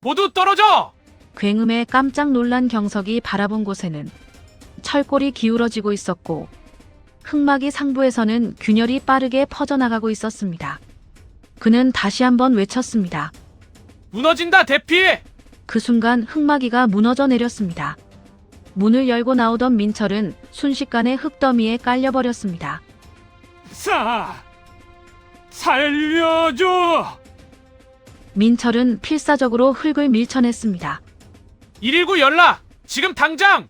모두 떨어져! 굉음에 깜짝 놀란 경석이 바라본 곳에는 철골이 기울어지고 있었고 흑막이 상부에서는 균열이 빠르게 퍼져나가고 있었습니다. 그는 다시 한번 외쳤습니다. 무너진다, 대피! 그 순간 흑마기가 무너져 내렸습니다. 문을 열고 나오던 민철은 순식간에 흙더미에 깔려버렸습니다. 살려줘! 민철은 필사적으로 흙을 밀쳐냈습니다. 119 연락! 지금 당장!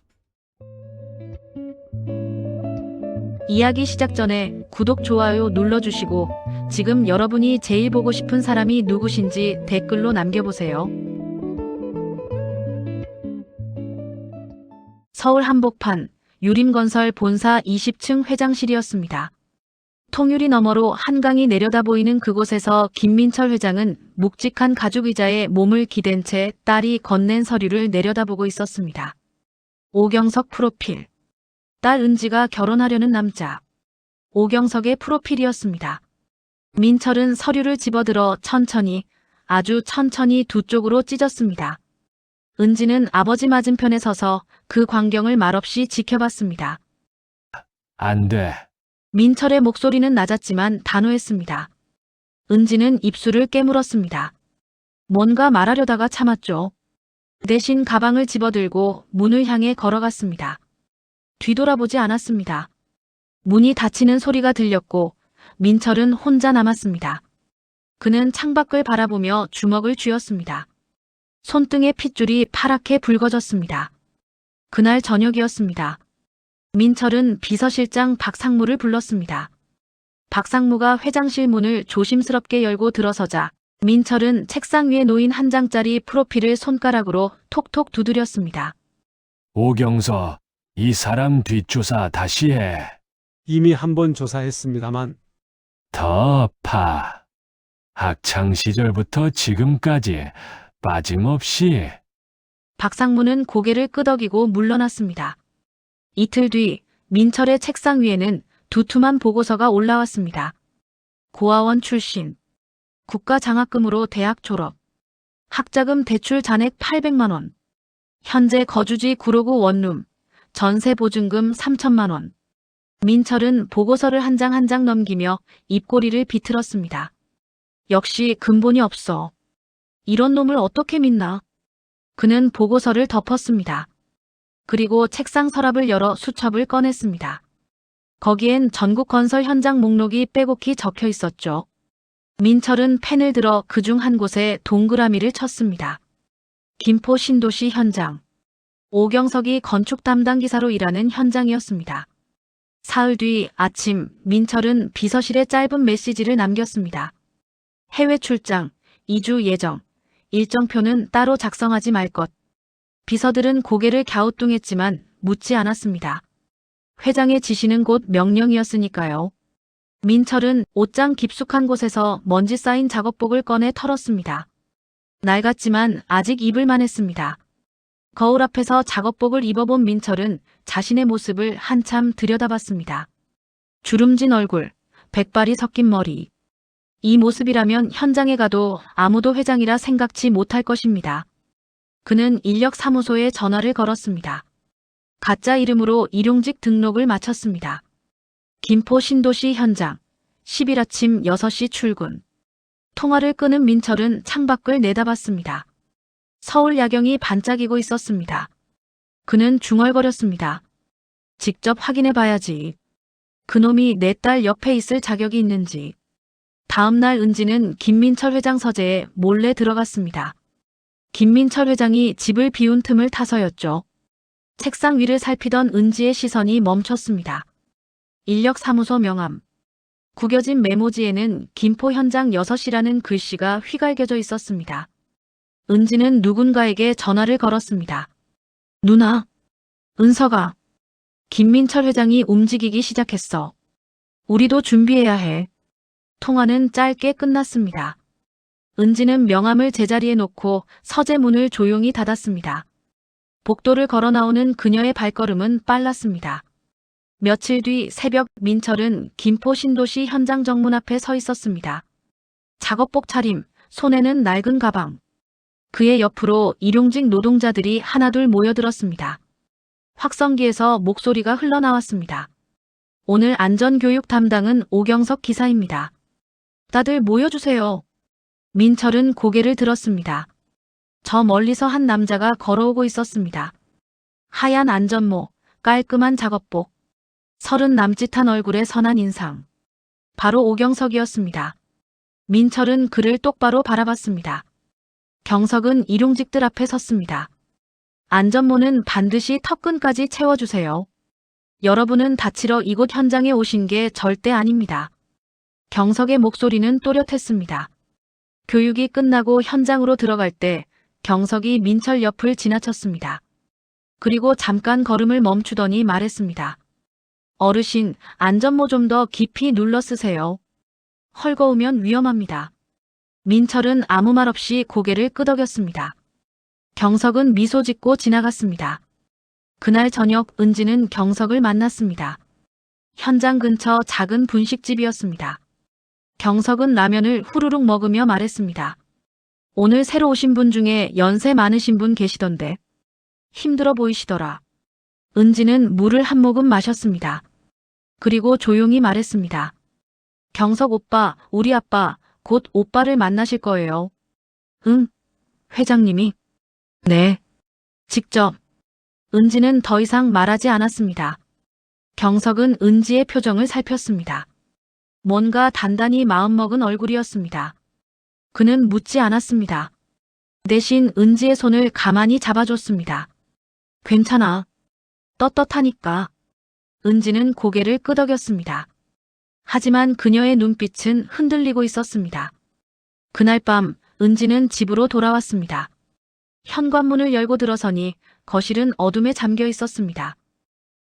이야기 시작 전에 구독, 좋아요 눌러주시고 지금 여러분이 제일 보고 싶은 사람이 누구신지 댓글로 남겨보세요. 서울 한복판 유림건설 본사 20층 회장실이었습니다. 통유리 너머로 한강이 내려다 보이는 그곳에서 김민철 회장은 묵직한 가죽 의자에 몸을 기댄 채 딸이 건넨 서류를 내려다보고 있었습니다. 오경석 프로필. 딸 은지가 결혼하려는 남자. 오경석의 프로필이었습니다. 민철은 서류를 집어들어 천천히, 아주 천천히 두 쪽으로 찢었습니다. 은지는 아버지 맞은편에 서서 그 광경을 말없이 지켜봤습니다. 안 돼. 민철의 목소리는 낮았지만 단호했습니다. 은지는 입술을 깨물었습니다. 뭔가 말하려다가 참았죠. 대신 가방을 집어들고 문을 향해 걸어갔습니다. 뒤돌아보지 않았습니다. 문이 닫히는 소리가 들렸고 민철은 혼자 남았습니다. 그는 창밖을 바라보며 주먹을 쥐었습니다. 손등의 핏줄이 파랗게 붉어졌습니다. 그날 저녁이었습니다. 민철은 비서실장 박상무를 불렀습니다. 박상무가 회장실 문을 조심스럽게 열고 들어서자 민철은 책상 위에 놓인 한 장짜리 프로필을 손가락으로 톡톡 두드렸습니다. 오경서, 이 사람 뒷조사 다시 해. 이미 한 번 조사했습니다만 더 파. 학창 시절부터 지금까지 빠짐없이. 박상무는 고개를 끄덕이고 물러났습니다. 이틀 뒤 민철의 책상 위에는 두툼한 보고서가 올라왔습니다. 고아원 출신, 국가장학금으로 대학 졸업, 학자금 대출 잔액 800만 원, 현재 거주지 구로구 원룸, 전세 보증금 3천만 원. 민철은 보고서를 한 장 한 장 넘기며 입꼬리를 비틀었습니다. 역시 근본이 없어. 이런 놈을 어떻게 믿나? 그는 보고서를 덮었습니다. 그리고 책상 서랍을 열어 수첩을 꺼냈습니다. 거기엔 전국건설 현장 목록이 빼곡히 적혀 있었죠. 민철은 펜을 들어 그중 한 곳에 동그라미를 쳤습니다. 김포 신도시 현장. 오경석이 건축 담당 기사로 일하는 현장이었습니다. 사흘 뒤 아침 민철은 비서실에 짧은 메시지를 남겼습니다. 해외 출장, 이주 예정, 일정표는 따로 작성하지 말 것. 비서들은 고개를 갸우뚱했지만 묻지 않았습니다. 회장의 지시는 곧 명령이었으니까요. 민철은 옷장 깊숙한 곳에서 먼지 쌓인 작업복을 꺼내 털었습니다. 낡았지만 아직 입을만 했습니다. 거울 앞에서 작업복을 입어본 민철은 자신의 모습을 한참 들여다봤습니다. 주름진 얼굴, 백발이 섞인 머리. 이 모습이라면 현장에 가도 아무도 회장이라 생각지 못할 것입니다. 그는 인력사무소에 전화를 걸었습니다. 가짜 이름으로 일용직 등록을 마쳤습니다. 김포 신도시 현장, 10일 아침 6시 출근. 통화를 끊은 민철은 창밖을 내다봤습니다. 서울 야경이 반짝이고 있었습니다. 그는 중얼거렸습니다. 직접 확인해 봐야지. 그놈이 내 딸 옆에 있을 자격이 있는지. 다음 날 은지는 김민철 회장 서재에 몰래 들어갔습니다. 김민철 회장이 집을 비운 틈을 타서였죠. 책상 위를 살피던 은지의 시선이 멈췄습니다. 인력사무소 명함. 구겨진 메모지에는 김포 현장 6시라는 글씨가 휘갈겨져 있었습니다. 은지는 누군가에게 전화를 걸었습니다. 누나, 은서가. 김민철 회장이 움직이기 시작했어. 우리도 준비해야 해. 통화는 짧게 끝났습니다. 은지는 명함을 제자리에 놓고 서재 문을 조용히 닫았습니다. 복도를 걸어 나오는 그녀의 발걸음은 빨랐습니다. 며칠 뒤 새벽 민철은 김포 신도시 현장 정문 앞에 서 있었습니다. 작업복 차림, 손에는 낡은 가방. 그의 옆으로 일용직 노동자들이 하나둘 모여들었습니다. 확성기에서 목소리가 흘러나왔습니다. 오늘 안전교육 담당은 오경석 기사입니다. 다들 모여주세요. 민철은 고개를 들었습니다. 저 멀리서 한 남자가 걸어오고 있었습니다. 하얀 안전모, 깔끔한 작업복, 서른 남짓한 얼굴에 선한 인상. 바로 오경석이었습니다. 민철은 그를 똑바로 바라봤습니다. 경석은 일용직들 앞에 섰습니다. 안전모는 반드시 턱끈까지 채워주세요. 여러분은 다치러 이곳 현장에 오신 게 절대 아닙니다. 경석의 목소리는 또렷했습니다. 교육이 끝나고 현장으로 들어갈 때 경석이 민철 옆을 지나쳤습니다. 그리고 잠깐 걸음을 멈추더니 말했습니다. 어르신, 안전모 좀 더 깊이 눌러 쓰세요. 헐거우면 위험합니다. 민철은 아무 말 없이 고개를 끄덕였습니다. 경석은 미소 짓고 지나갔습니다. 그날 저녁 은지는 경석을 만났습니다. 현장 근처 작은 분식집이었습니다. 경석은 라면을 후루룩 먹으며 말했습니다. 오늘 새로 오신 분 중에 연세 많으신 분 계시던데. 힘들어 보이시더라. 은지는 물을 한 모금 마셨습니다. 그리고 조용히 말했습니다. 경석 오빠, 우리 아빠, 곧 오빠를 만나실 거예요. 응? 회장님이? 네. 직접. 은지는 더 이상 말하지 않았습니다. 경석은 은지의 표정을 살폈습니다. 뭔가 단단히 마음먹은 얼굴이었습니다. 그는 묻지 않았습니다. 대신 은지의 손을 가만히 잡아줬습니다. 괜찮아. 떳떳하니까. 은지는 고개를 끄덕였습니다. 하지만 그녀의 눈빛은 흔들리고 있었습니다. 그날 밤 은지는 집으로 돌아왔습니다. 현관문을 열고 들어서니 거실은 어둠에 잠겨 있었습니다.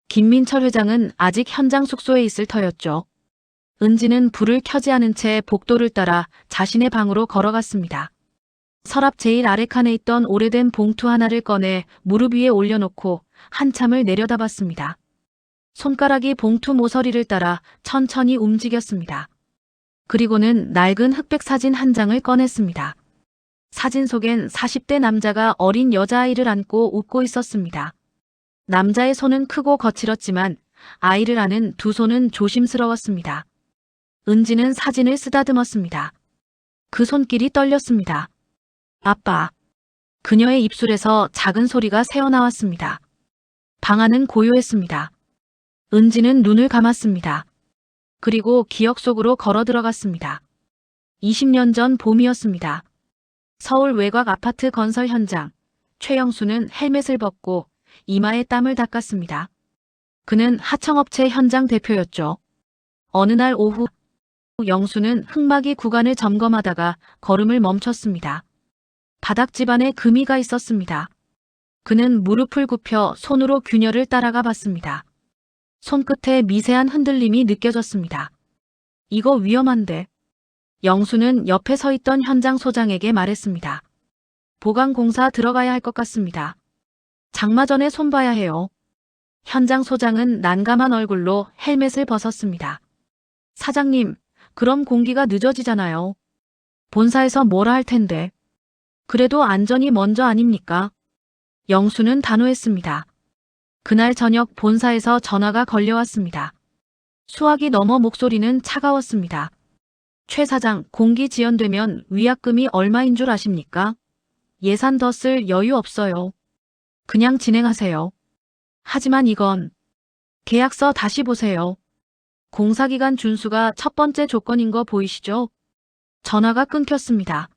김민철 회장은 아직 현장 숙소에 있을 터였죠. 은지는 불을 켜지 않은 채 복도를 따라 자신의 방으로 걸어갔습니다. 서랍 제일 아래칸에 있던 오래된 봉투 하나를 꺼내 무릎 위에 올려놓고 한참을 내려다봤습니다. 손가락이 봉투 모서리를 따라 천천히 움직였습니다. 그리고는 낡은 흑백 사진 한 장을 꺼냈습니다. 사진 속엔 40대 남자가 어린 여자아이를 안고 웃고 있었습니다. 남자의 손은 크고 거칠었지만 아이를 안은 두 손은 조심스러웠습니다. 은지는 사진을 쓰다듬었습니다. 그 손길이 떨렸습니다. 아빠. 그녀의 입술에서 작은 소리가 새어나왔습니다. 방 안은 고요했습니다. 은지는 눈을 감았습니다. 그리고 기억 속으로 걸어 들어갔습니다. 20년 전 봄이었습니다. 서울 외곽 아파트 건설 현장. 최영수는 헬멧을 벗고 이마에 땀을 닦았습니다. 그는 하청업체 현장 대표였죠. 어느 날 오후 영수는 흙막이 구간을 점검하다가 걸음을 멈췄습니다. 바닥 집안에 금이가 있었습니다. 그는 무릎을 굽혀 손으로 균열을 따라가 봤습니다. 손끝에 미세한 흔들림이 느껴졌습니다. 이거 위험한데. 영수는 옆에 서 있던 현장 소장에게 말했습니다. 보강공사 들어가야 할 것 같습니다. 장마 전에 손 봐야 해요. 현장 소장은 난감한 얼굴로 헬멧을 벗었습니다. 사장님, 그럼 공기가 늦어지잖아요. 본사에서 뭐라 할 텐데. 그래도 안전이 먼저 아닙니까? 영수는 단호했습니다. 그날 저녁 본사에서 전화가 걸려왔습니다. 수화기 넘어 목소리는 차가웠습니다. 최 사장, 공기 지연되면 위약금이 얼마인 줄 아십니까? 예산 더 쓸 여유 없어요. 그냥 진행하세요. 하지만 이건 계약서 다시 보세요. 공사기간 준수가 첫 번째 조건인 거 보이시죠? 전화가 끊겼습니다.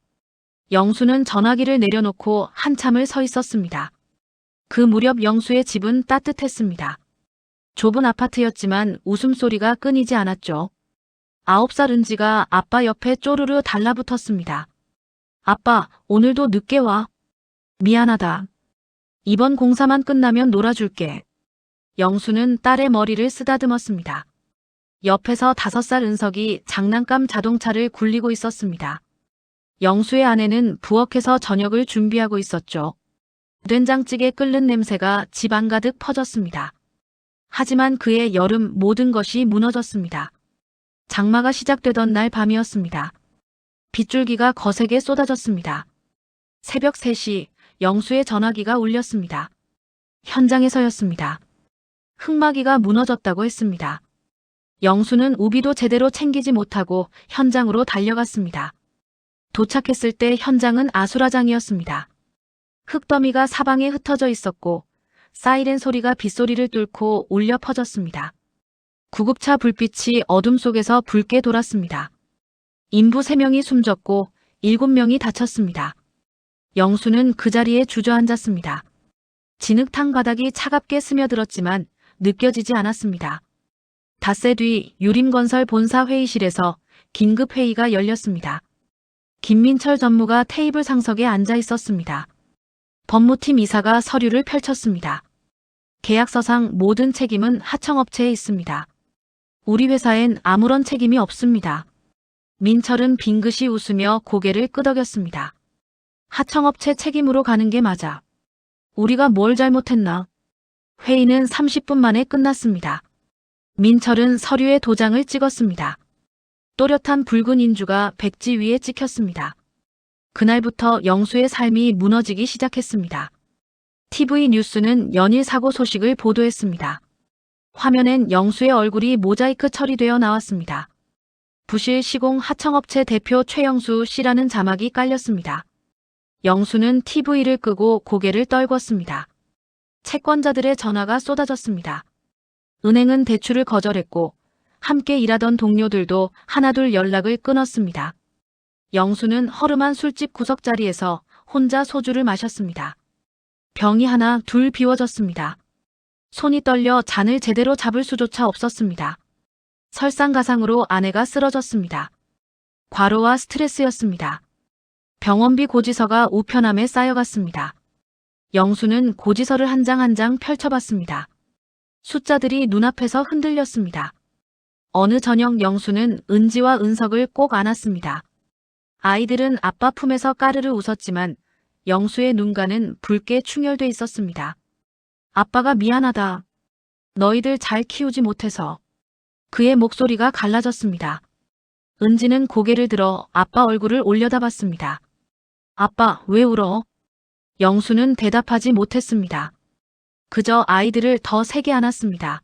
영수는 전화기를 내려놓고 한참을 서 있었습니다. 그 무렵 영수의 집은 따뜻했습니다. 좁은 아파트였지만 웃음소리가 끊이지 않았죠. 9살 은지가 아빠 옆에 쪼르르 달라붙었습니다. 아빠, 오늘도 늦게 와. 미안하다. 이번 공사만 끝나면 놀아줄게. 영수는 딸의 머리를 쓰다듬었습니다. 옆에서 5살 은석이 장난감 자동차를 굴리고 있었습니다. 영수의 아내는 부엌에서 저녁을 준비하고 있었죠. 된장찌개 끓는 냄새가 집안 가득 퍼졌습니다. 하지만 그의 여름 모든 것이 무너졌습니다. 장마가 시작되던 날 밤이었습니다. 빗줄기가 거세게 쏟아졌습니다. 새벽 3시 영수의 전화기가 울렸습니다. 현장에서였습니다. 흑마기가 무너졌다고 했습니다. 영수는 우비도 제대로 챙기지 못하고 현장으로 달려갔습니다. 도착했을 때 현장은 아수라장이었습니다. 흙더미가 사방에 흩어져 있었고 사이렌 소리가 빗소리를 뚫고 울려 퍼졌습니다. 구급차 불빛이 어둠 속에서 붉게 돌았습니다. 인부 3명이 숨졌고 7명이 다쳤습니다. 영수는 그 자리에 주저앉았습니다. 진흙탕 바닥이 차갑게 스며들었지만 느껴지지 않았습니다. 닷새 뒤 유림건설 본사 회의실에서 긴급회의가 열렸습니다. 김민철 전무가 테이블 상석에 앉아 있었습니다. 법무팀 이사가 서류를 펼쳤습니다. 계약서상 모든 책임은 하청업체에 있습니다. 우리 회사엔 아무런 책임이 없습니다. 민철은 빙긋이 웃으며 고개를 끄덕였습니다. 하청업체 책임으로 가는 게 맞아. 우리가 뭘 잘못했나? 회의는 30분 만에 끝났습니다. 민철은 서류에 도장을 찍었습니다. 또렷한 붉은 인주가 백지 위에 찍혔습니다. 그날부터 영수의 삶이 무너지기 시작했습니다. TV 뉴스는 연일 사고 소식을 보도했습니다. 화면엔 영수의 얼굴이 모자이크 처리되어 나왔습니다. 부실 시공 하청업체 대표 최영수 씨라는 자막이 깔렸습니다. 영수는 TV를 끄고 고개를 떨궜습니다. 채권자들의 전화가 쏟아졌습니다. 은행은 대출을 거절했고 함께 일하던 동료들도 하나둘 연락을 끊었습니다. 영수는 허름한 술집 구석자리에서 혼자 소주를 마셨습니다. 병이 하나 둘 비워졌습니다. 손이 떨려 잔을 제대로 잡을 수조차 없었습니다. 설상가상으로 아내가 쓰러졌습니다. 과로와 스트레스였습니다. 병원비 고지서가 우편함에 쌓여갔습니다. 영수는 고지서를 한 장 한 장 펼쳐봤습니다. 숫자들이 눈앞에서 흔들렸습니다. 어느 저녁 영수는 은지와 은석을 꼭 안았습니다. 아이들은 아빠 품에서 까르르 웃었지만 영수의 눈가는 붉게 충혈돼 있었습니다. 아빠가 미안하다. 너희들 잘 키우지 못해서. 그의 목소리가 갈라졌습니다. 은지는 고개를 들어 아빠 얼굴을 올려다봤습니다. 아빠, 왜 울어? 영수는 대답하지 못했습니다. 그저 아이들을 더 세게 안았습니다.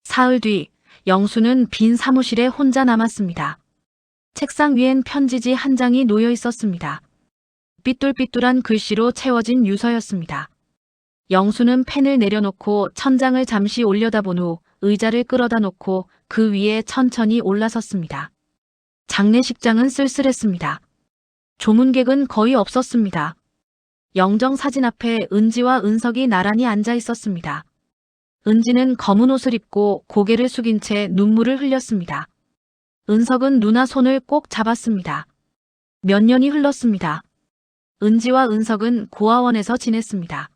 사흘 뒤 영수는 빈 사무실에 혼자 남았습니다. 책상 위엔 편지지 한 장이 놓여 있었습니다. 삐뚤삐뚤한 글씨로 채워진 유서였습니다. 영수는 펜을 내려놓고 천장을 잠시 올려다본 후 의자를 끌어다 놓고 그 위에 천천히 올라섰습니다. 장례식장은 쓸쓸했습니다. 조문객은 거의 없었습니다. 영정 사진 앞에 은지와 은석이 나란히 앉아 있었습니다. 은지는 검은 옷을 입고 고개를 숙인 채 눈물을 흘렸습니다. 은석은 누나 손을 꼭 잡았습니다. 몇 년이 흘렀습니다. 은지와 은석은 고아원에서 지냈습니다.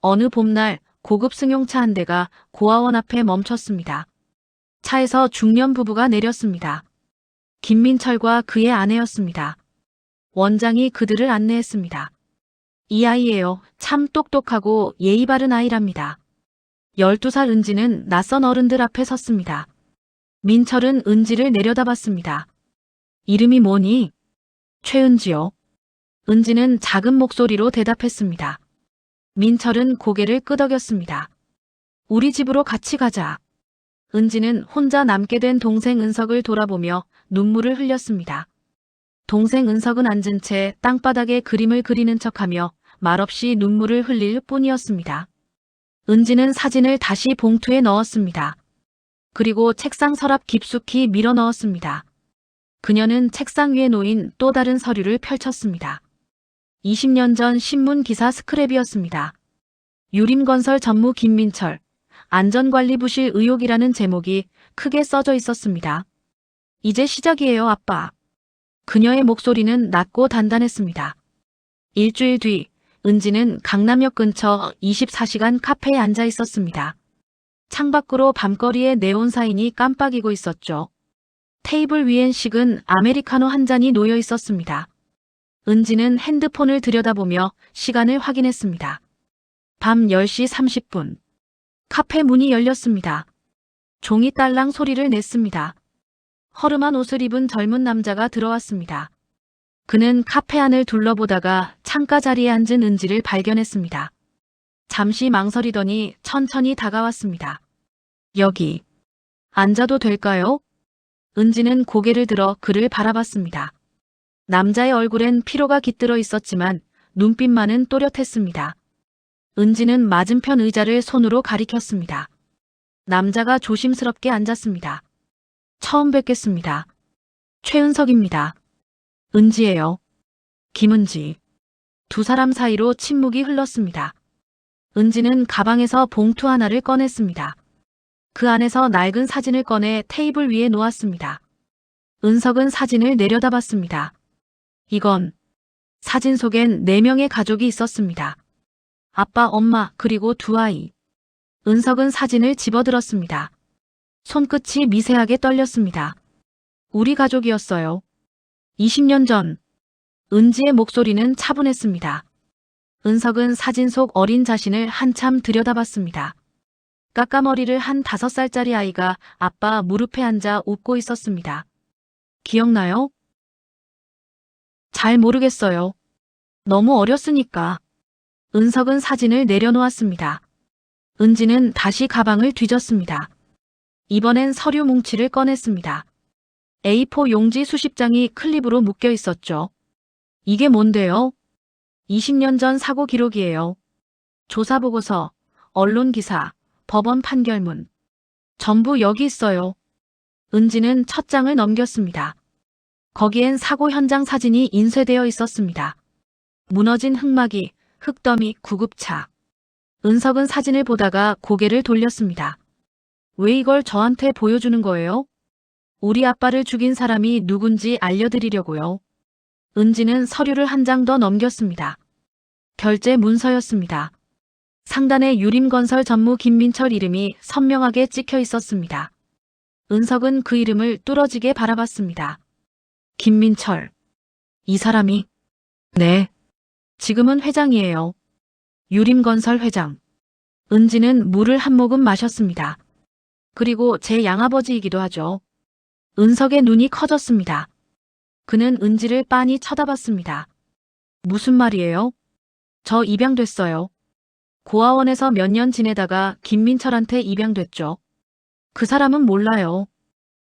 어느 봄날 고급 승용차 한 대가 고아원 앞에 멈췄습니다. 차에서 중년 부부가 내렸습니다. 김민철과 그의 아내였습니다. 원장이 그들을 안내했습니다. 이 아이예요. 참 똑똑하고 예의 바른 아이랍니다. 12살 은지는 낯선 어른들 앞에 섰습니다. 민철은 은지를 내려다봤습니다. 이름이 뭐니? 최은지요. 은지는 작은 목소리로 대답했습니다. 민철은 고개를 끄덕였습니다. 우리 집으로 같이 가자. 은지는 혼자 남게 된 동생 은석을 돌아보며 눈물을 흘렸습니다. 동생 은석은 앉은 채 땅바닥에 그림을 그리는 척하며 말없이 눈물을 흘릴 뿐이었습니다. 은지는 사진을 다시 봉투에 넣었습니다. 그리고 책상 서랍 깊숙이 밀어 넣었습니다. 그녀는 책상 위에 놓인 또 다른 서류를 펼쳤습니다. 20년 전 신문 기사 스크랩이었습니다. 유림건설 전무 김민철, 안전관리 부실 의혹이라는 제목이 크게 써져 있었습니다. 이제 시작이에요, 아빠. 그녀의 목소리는 낮고 단단했습니다. 일주일 뒤, 은지는 강남역 근처 24시간 카페에 앉아 있었습니다. 창밖으로 밤거리의 네온 사인이 깜빡이고 있었죠. 테이블 위엔 식은 아메리카노 한 잔이 놓여 있었습니다. 은지는 핸드폰을 들여다보며 시간을 확인했습니다. 밤 10시 30분. 카페 문이 열렸습니다. 종이 딸랑 소리를 냈습니다. 허름한 옷을 입은 젊은 남자가 들어왔습니다. 그는 카페 안을 둘러보다가 창가 자리에 앉은 은지를 발견했습니다. 잠시 망설이더니 천천히 다가왔습니다. 여기 앉아도 될까요? 은지는 고개를 들어 그를 바라봤습니다. 남자의 얼굴엔 피로가 깃들어 있었지만 눈빛만은 또렷했습니다. 은지는 맞은편 의자를 손으로 가리켰습니다. 남자가 조심스럽게 앉았습니다. 처음 뵙겠습니다. 최은석입니다. 은지예요. 김은지. 두 사람 사이로 침묵이 흘렀습니다. 은지는 가방에서 봉투 하나를 꺼냈습니다. 그 안에서 낡은 사진을 꺼내 테이블 위에 놓았습니다. 은석은 사진을 내려다봤습니다. 이건 사진 속엔 4명의 가족이 있었습니다. 아빠, 엄마, 그리고 두 아이. 은석은 사진을 집어들었습니다. 손끝이 미세하게 떨렸습니다. 우리 가족이었어요. 20년 전. 은지의 목소리는 차분했습니다. 은석은 사진 속 어린 자신을 한참 들여다봤습니다. 까까머리를 한 5살짜리 아이가 아빠 무릎에 앉아 웃고 있었습니다. 기억나요? 잘 모르겠어요. 너무 어렸으니까. 은석은 사진을 내려놓았습니다. 은지는 다시 가방을 뒤졌습니다. 이번엔 서류 뭉치를 꺼냈습니다. A4 용지 수십 장이 클립으로 묶여 있었죠. 이게 뭔데요? 20년 전 사고 기록이에요. 조사보고서, 언론기사, 법원 판결문. 전부 여기 있어요. 은지는 첫 장을 넘겼습니다. 거기엔 사고 현장 사진이 인쇄되어 있었습니다. 무너진 흙막이, 흙더미, 구급차. 은석은 사진을 보다가 고개를 돌렸습니다. 왜 이걸 저한테 보여주는 거예요? 우리 아빠를 죽인 사람이 누군지 알려드리려고요. 은지는 서류를 한 장 더 넘겼습니다. 결제 문서였습니다. 상단에 유림건설 전무 김민철 이름이 선명하게 찍혀 있었습니다. 은석은 그 이름을 뚫어지게 바라봤습니다. 김민철. 이 사람이. 네. 지금은 회장이에요. 유림건설 회장. 은지는 물을 한 모금 마셨습니다. 그리고 제 양아버지이기도 하죠. 은석의 눈이 커졌습니다. 그는 은지를 빤히 쳐다봤습니다. 무슨 말이에요? 저 입양됐어요. 고아원에서 몇 년 지내다가 김민철한테 입양됐죠. 그 사람은 몰라요.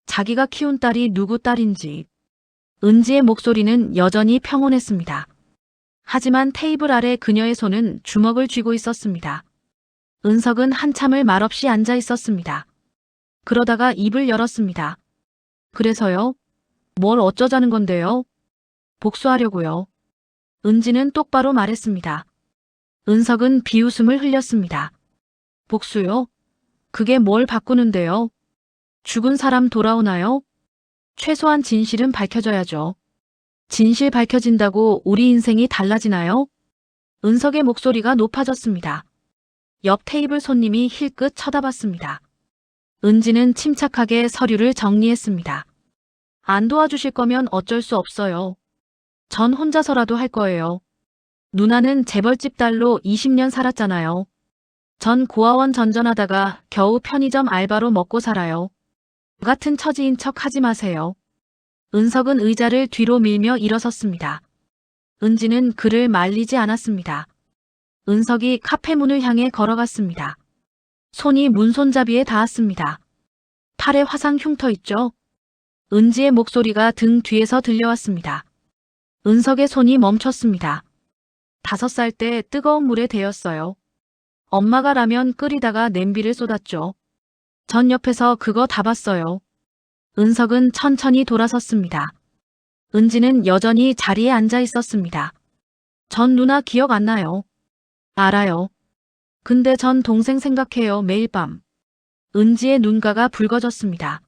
자기가 키운 딸이 누구 딸인지. 은지의 목소리는 여전히 평온했습니다. 하지만 테이블 아래 그녀의 손은 주먹을 쥐고 있었습니다. 은석은 한참을 말없이 앉아 있었습니다. 그러다가 입을 열었습니다. 그래서요? 뭘 어쩌자는 건데요? 복수하려고요. 은지는 똑바로 말했습니다. 은석은 비웃음을 흘렸습니다. 복수요? 그게 뭘 바꾸는데요? 죽은 사람 돌아오나요? 최소한 진실은 밝혀져야죠. 진실 밝혀진다고 우리 인생이 달라지나요? 은석의 목소리가 높아졌습니다. 옆 테이블 손님이 힐끗 쳐다봤습니다. 은지는 침착하게 서류를 정리했습니다. 안 도와주실 거면 어쩔 수 없어요. 전 혼자서라도 할 거예요. 누나는 재벌집 딸로 20년 살았잖아요. 전 고아원 전전하다가 겨우 편의점 알바로 먹고 살아요. 같은 처지인 척 하지 마세요. 은석은 의자를 뒤로 밀며 일어섰습니다. 은지는 그를 말리지 않았습니다. 은석이 카페 문을 향해 걸어갔습니다. 손이 문손잡이에 닿았습니다. 팔에 화상 흉터 있죠? 은지의 목소리가 등 뒤에서 들려왔습니다. 은석의 손이 멈췄습니다. 5살 때 뜨거운 물에 데였어요. 엄마가 라면 끓이다가 냄비를 쏟았죠. 전 옆에서 그거 다 봤어요. 은석은 천천히 돌아섰습니다. 은지는 여전히 자리에 앉아 있었습니다. 전 누나 기억 안 나요. 알아요. 근데 전 동생 생각해요, 매일 밤. 은지의 눈가가 붉어졌습니다.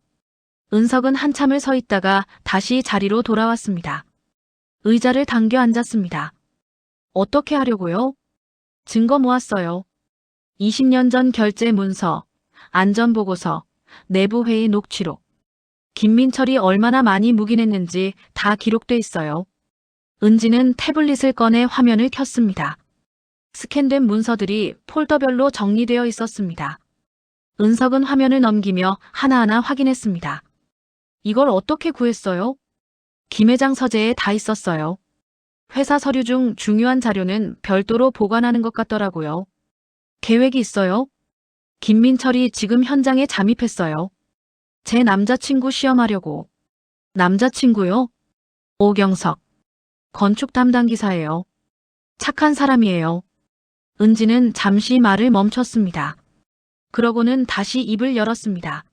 은석은 한참을 서 있다가 다시 자리로 돌아왔습니다. 의자를 당겨 앉았습니다. 어떻게 하려고요? 증거 모았어요. 20년 전 결제 문서, 안전보고서, 내부회의 녹취록. 김민철이 얼마나 많이 묵인했는지 다 기록돼 있어요. 은지는 태블릿을 꺼내 화면을 켰습니다. 스캔된 문서들이 폴더별로 정리되어 있었습니다. 은석은 화면을 넘기며 하나하나 확인했습니다. 이걸 어떻게 구했어요? 김 회장 서재에 다 있었어요. 회사 서류 중 중요한 자료는 별도로 보관하는 것 같더라고요. 계획이 있어요? 김민철이 지금 현장에 잠입했어요. 제 남자친구 시험하려고. 남자친구요? 오경석. 건축 담당 기사예요. 착한 사람이에요. 은지는 잠시 말을 멈췄습니다. 그러고는 다시 입을 열었습니다.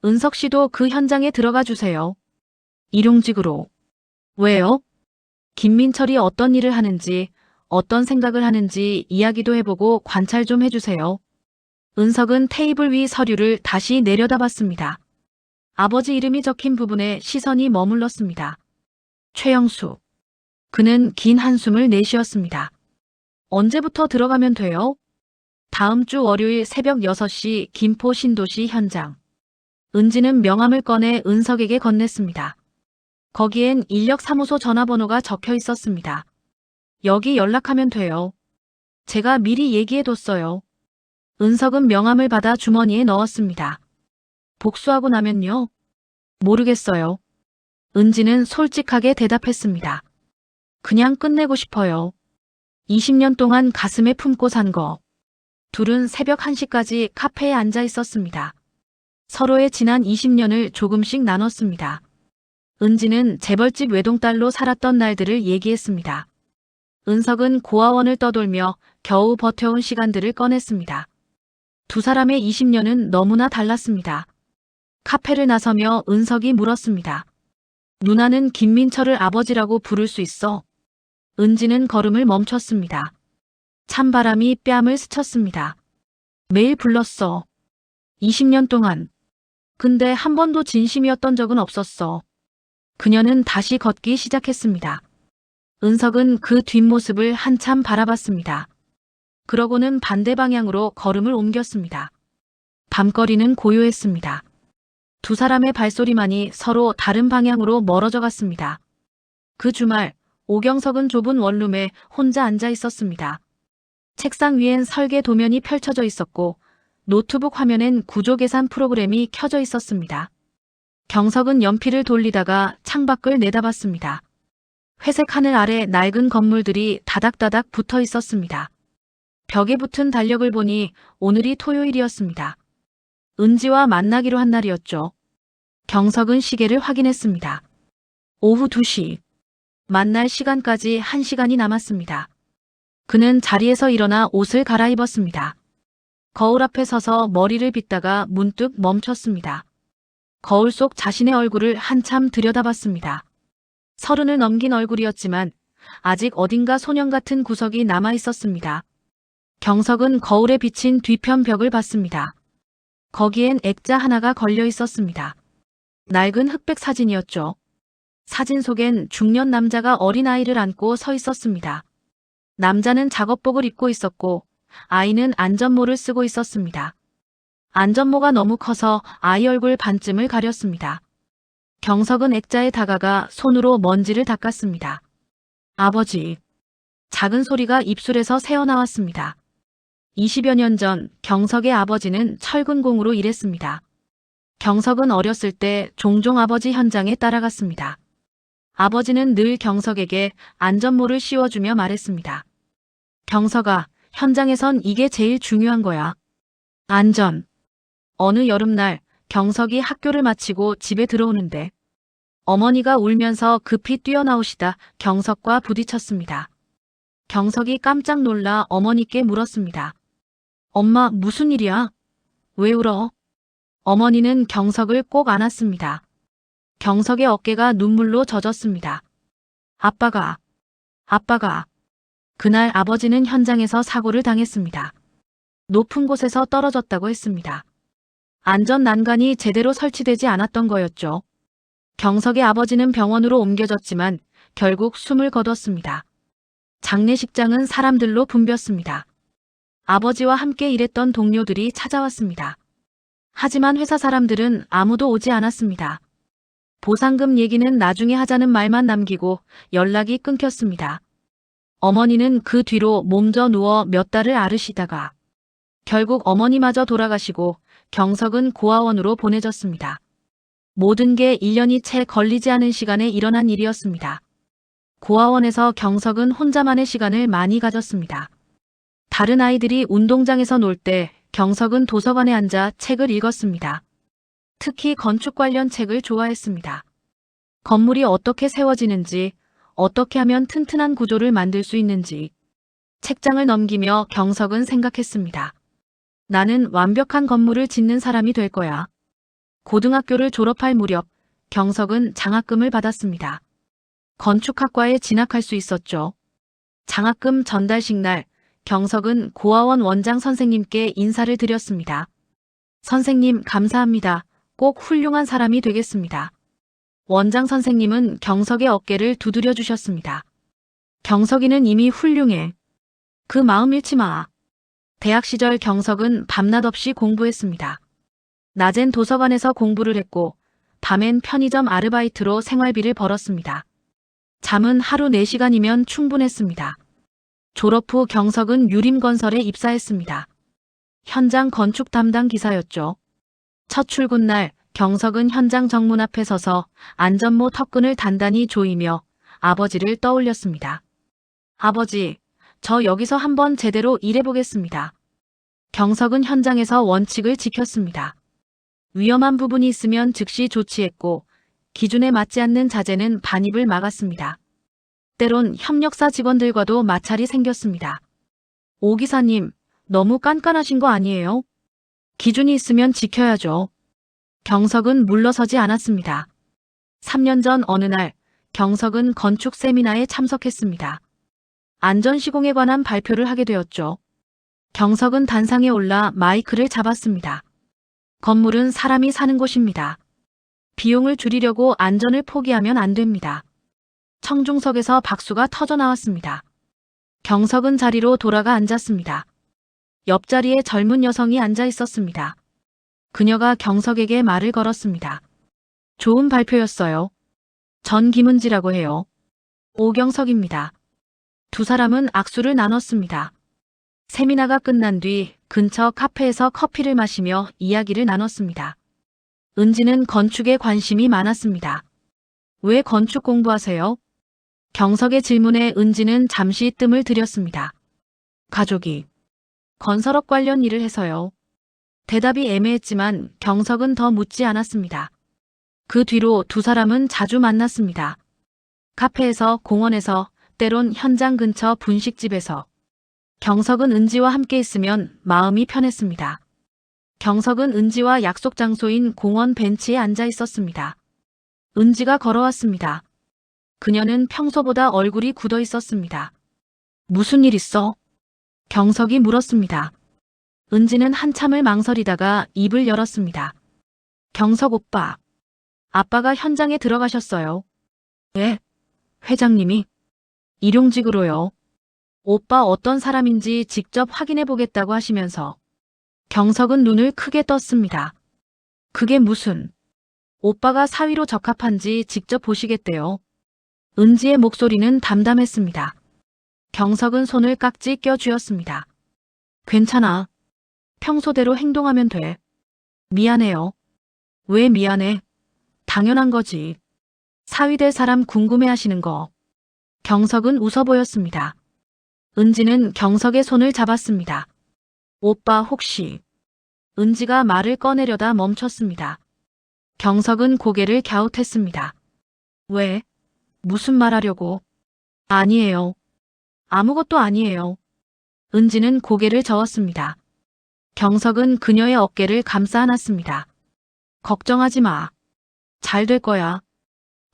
은석 씨도 그 현장에 들어가 주세요. 일용직으로. 왜요? 김민철이 어떤 일을 하는지, 어떤 생각을 하는지 이야기도 해보고 관찰 좀 해주세요. 은석은 테이블 위 서류를 다시 내려다봤습니다. 아버지 이름이 적힌 부분에 시선이 머물렀습니다. 최영수. 그는 긴 한숨을 내쉬었습니다. 언제부터 들어가면 돼요? 다음 주 월요일 새벽 6시 김포 신도시 현장. 은지는 명함을 꺼내 은석에게 건넸습니다. 거기엔 인력사무소 전화번호가 적혀 있었습니다. 여기 연락하면 돼요. 제가 미리 얘기해뒀어요. 은석은 명함을 받아 주머니에 넣었습니다. 복수하고 나면요? 모르겠어요. 은지는 솔직하게 대답했습니다. 그냥 끝내고 싶어요. 20년 동안 가슴에 품고 산 거. 둘은 새벽 1시까지 카페에 앉아 있었습니다. 서로의 지난 20년을 조금씩 나눴습니다. 은지는 재벌집 외동딸로 살았던 날들을 얘기했습니다. 은석은 고아원을 떠돌며 겨우 버텨온 시간들을 꺼냈습니다. 두 사람의 20년은 너무나 달랐습니다. 카페를 나서며 은석이 물었습니다. 누나는 김민철을 아버지라고 부를 수 있어? 은지는 걸음을 멈췄습니다. 찬바람이 뺨을 스쳤습니다. 매일 불렀어. 20년 동안. 근데 한 번도 진심이었던 적은 없었어. 그녀는 다시 걷기 시작했습니다. 은석은 그 뒷모습을 한참 바라봤습니다. 그러고는 반대 방향으로 걸음을 옮겼습니다. 밤거리는 고요했습니다. 두 사람의 발소리만이 서로 다른 방향으로 멀어져 갔습니다. 그 주말, 오경석은 좁은 원룸에 혼자 앉아 있었습니다. 책상 위엔 설계 도면이 펼쳐져 있었고 노트북 화면엔 구조계산 프로그램이 켜져 있었습니다. 경석은 연필을 돌리다가 창밖을 내다봤습니다. 회색 하늘 아래 낡은 건물들이 다닥다닥 붙어 있었습니다. 벽에 붙은 달력을 보니 오늘이 토요일이었습니다. 은지와 만나기로 한 날이었죠. 경석은 시계를 확인했습니다. 오후 2시. 만날 시간까지 1시간이 남았습니다. 그는 자리에서 일어나 옷을 갈아입었습니다. 거울 앞에 서서 머리를 빗다가 문득 멈췄습니다. 거울 속 자신의 얼굴을 한참 들여다봤습니다. 30을 넘긴 얼굴이었지만 아직 어딘가 소년 같은 구석이 남아 있었습니다. 경석은 거울에 비친 뒤편 벽을 봤습니다. 거기엔 액자 하나가 걸려 있었습니다. 낡은 흑백 사진이었죠. 사진 속엔 중년 남자가 어린아이를 안고 서 있었습니다. 남자는 작업복을 입고 있었고 아이는 안전모를 쓰고 있었습니다. 안전모가 너무 커서 아이 얼굴 반쯤을 가렸습니다. 경석은 액자에 다가가 손으로 먼지를 닦았습니다. 아버지. 작은 소리가 입술에서 새어나왔습니다. 20여 년 전 경석의 아버지는 철근공으로 일했습니다. 경석은 어렸을 때 종종 아버지 현장에 따라갔습니다. 아버지는 늘 경석에게 안전모를 씌워주며 말했습니다. 경석아, 현장에선 이게 제일 중요한 거야. 안전. 어느 여름날 경석이 학교를 마치고 집에 들어오는데 어머니가 울면서 급히 뛰어나오시다 경석과 부딪혔습니다. 경석이 깜짝 놀라 어머니께 물었습니다. 엄마, 무슨 일이야? 왜 울어? 어머니는 경석을 꼭 안았습니다. 경석의 어깨가 눈물로 젖었습니다. 아빠가. 그날 아버지는 현장에서 사고를 당했습니다. 높은 곳에서 떨어졌다고 했습니다. 안전 난간이 제대로 설치되지 않았던 거였죠. 경석의 아버지는 병원으로 옮겨졌지만 결국 숨을 거뒀습니다. 장례식장은 사람들로 붐볐습니다. 아버지와 함께 일했던 동료들이 찾아왔습니다. 하지만 회사 사람들은 아무도 오지 않았습니다. 보상금 얘기는 나중에 하자는 말만 남기고 연락이 끊겼습니다. 어머니는 그 뒤로 몸져 누워 몇 달을 앓으시다가 결국 어머니마저 돌아가시고 경석은 고아원으로 보내졌습니다. 모든 게 1년이 채 걸리지 않은 시간에 일어난 일이었습니다. 고아원에서 경석은 혼자만의 시간을 많이 가졌습니다. 다른 아이들이 운동장에서 놀 때 경석은 도서관에 앉아 책을 읽었습니다. 특히 건축 관련 책을 좋아했습니다. 건물이 어떻게 세워지는지, 어떻게 하면 튼튼한 구조를 만들 수 있는지, 책장을 넘기며 경석은 생각했습니다. 나는 완벽한 건물을 짓는 사람이 될 거야. 고등학교를 졸업할 무렵 경석은 장학금을 받았습니다. 건축학과에 진학할 수 있었죠. 장학금 전달식 날 경석은 고아원 원장 선생님께 인사를 드렸습니다. 선생님 감사합니다. 꼭 훌륭한 사람이 되겠습니다. 원장 선생님은 경석의 어깨를 두드려 주셨습니다. 경석이는 이미 훌륭해. 그 마음 잃지 마. 대학 시절 경석은 밤낮 없이 공부했습니다. 낮엔 도서관에서 공부를 했고 밤엔 편의점 아르바이트로 생활비를 벌었습니다. 잠은 하루 4시간이면 충분했습니다. 졸업 후 경석은 유림건설에 입사했습니다. 현장 건축 담당 기사였죠. 첫 출근 날 경석은 현장 정문 앞에 서서 안전모 턱끈을 단단히 조이며 아버지를 떠올렸습니다. 아버지, 저 여기서 한번 제대로 일해보겠습니다. 경석은 현장에서 원칙을 지켰습니다. 위험한 부분이 있으면 즉시 조치했고 기준에 맞지 않는 자재는 반입을 막았습니다. 때론 협력사 직원들과도 마찰이 생겼습니다. 오 기사님, 너무 깐깐하신 거 아니에요? 기준이 있으면 지켜야죠. 경석은 물러서지 않았습니다. 3년 전 어느 날 경석은 건축 세미나에 참석했습니다. 안전시공에 관한 발표를 하게 되었죠. 경석은 단상에 올라 마이크를 잡았습니다. 건물은 사람이 사는 곳입니다. 비용을 줄이려고 안전을 포기하면 안 됩니다. 청중석에서 박수가 터져 나왔습니다. 경석은 자리로 돌아가 앉았습니다. 옆자리에 젊은 여성이 앉아 있었습니다. 그녀가 경석에게 말을 걸었습니다. 좋은 발표였어요. 전 김은지라고 해요. 오경석입니다. 두 사람은 악수를 나눴습니다. 세미나가 끝난 뒤 근처 카페에서 커피를 마시며 이야기를 나눴습니다. 은지는 건축에 관심이 많았습니다. 왜 건축 공부하세요? 경석의 질문에 은지는 잠시 뜸을 들였습니다. 가족이 건설업 관련 일을 해서요. 대답이 애매했지만 경석은 더 묻지 않았습니다. 그 뒤로 두 사람은 자주 만났습니다. 카페에서, 공원에서, 때론 현장 근처 분식집에서. 경석은 은지와 함께 있으면 마음이 편했습니다. 경석은 은지와 약속 장소인 공원 벤치에 앉아 있었습니다. 은지가 걸어왔습니다. 그녀는 평소보다 얼굴이 굳어 있었습니다. 무슨 일 있어? 경석이 물었습니다. 은지는 한참을 망설이다가 입을 열었습니다. 경석 오빠. 아빠가 현장에 들어가셨어요. 네? 회장님이? 일용직으로요. 오빠 어떤 사람인지 직접 확인해 보겠다고 하시면서. 경석은 눈을 크게 떴습니다. 그게 무슨? 오빠가 사위로 적합한지 직접 보시겠대요. 은지의 목소리는 담담했습니다. 경석은 손을 깍지 껴쥐었습니다. 괜찮아. 평소대로 행동하면 돼. 미안해요. 왜 미안해? 당연한 거지. 사위 될 사람 궁금해하시는 거. 경석은 웃어 보였습니다. 은지는 경석의 손을 잡았습니다. 오빠 혹시. 은지가 말을 꺼내려다 멈췄습니다. 경석은 고개를 갸웃했습니다. 왜? 무슨 말 하려고? 아니에요. 아무것도 아니에요. 은지는 고개를 저었습니다. 경석은 그녀의 어깨를 감싸 안았습니다. 걱정하지 마. 잘 될 거야.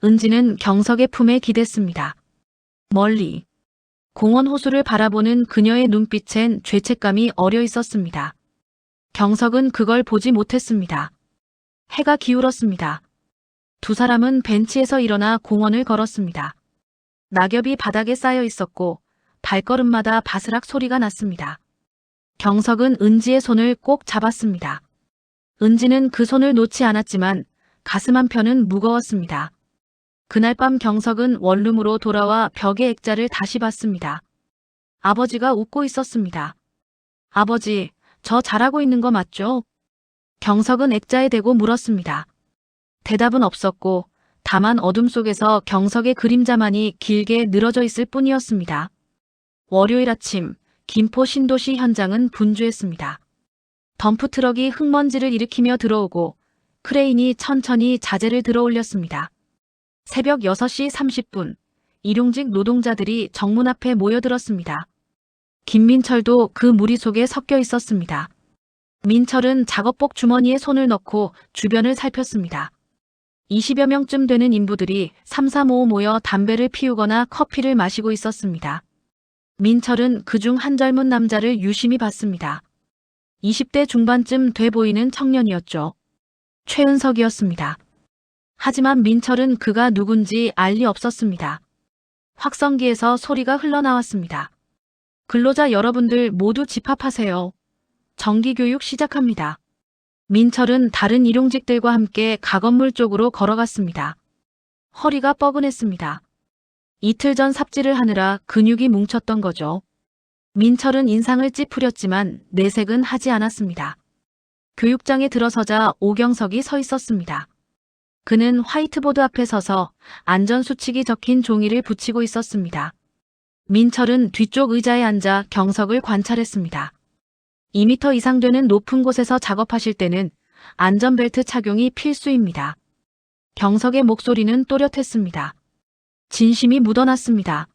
은지는 경석의 품에 기댔습니다. 멀리. 공원 호수를 바라보는 그녀의 눈빛엔 죄책감이 어려 있었습니다. 경석은 그걸 보지 못했습니다. 해가 기울었습니다. 두 사람은 벤치에서 일어나 공원을 걸었습니다. 낙엽이 바닥에 쌓여 있었고 발걸음마다 바스락 소리가 났습니다. 경석은 은지의 손을 꼭 잡았습니다. 은지는 그 손을 놓지 않았지만 가슴 한편은 무거웠습니다. 그날 밤 경석은 원룸으로 돌아와 벽의 액자를 다시 봤습니다. 아버지가 웃고 있었습니다. 아버지, 저 잘하고 있는 거 맞죠? 경석은 액자에 대고 물었습니다. 대답은 없었고 다만 어둠 속에서 경석의 그림자만이 길게 늘어져 있을 뿐이었습니다. 월요일 아침 김포 신도시 현장은 분주했습니다. 덤프트럭이 흙먼지를 일으키며 들어오고 크레인이 천천히 자재를 들어올렸습니다. 새벽 6시 30분 일용직 노동자들이 정문 앞에 모여들었습니다. 김민철도 그 무리 속에 섞여 있었습니다. 민철은 작업복 주머니에 손을 넣고 주변을 살폈습니다. 20여 명쯤 되는 인부들이 삼삼오오 모여 담배를 피우거나 커피를 마시고 있었습니다. 민철은 그중 한 젊은 남자를 유심히 봤습니다. 20대 중반쯤 돼 보이는 청년이었죠. 최은석이었습니다. 하지만 민철은 그가 누군지 알 리 없었습니다. 확성기에서 소리가 흘러나왔습니다. 근로자 여러분들 모두 집합하세요. 정기교육 시작합니다. 민철은 다른 일용직들과 함께 가건물 쪽으로 걸어갔습니다. 허리가 뻐근했습니다. 이틀 전 삽질을 하느라 근육이 뭉쳤던 거죠. 민철은 인상을 찌푸렸지만 내색은 하지 않았습니다. 교육장에 들어서자 오경석이 서 있었습니다. 그는 화이트보드 앞에 서서 안전수칙이 적힌 종이를 붙이고 있었습니다. 민철은 뒤쪽 의자에 앉아 경석을 관찰했습니다. 2m 이상 되는 높은 곳에서 작업하실 때는 안전벨트 착용이 필수입니다. 경석의 목소리는 또렷했습니다. 진심이 묻어났습니다.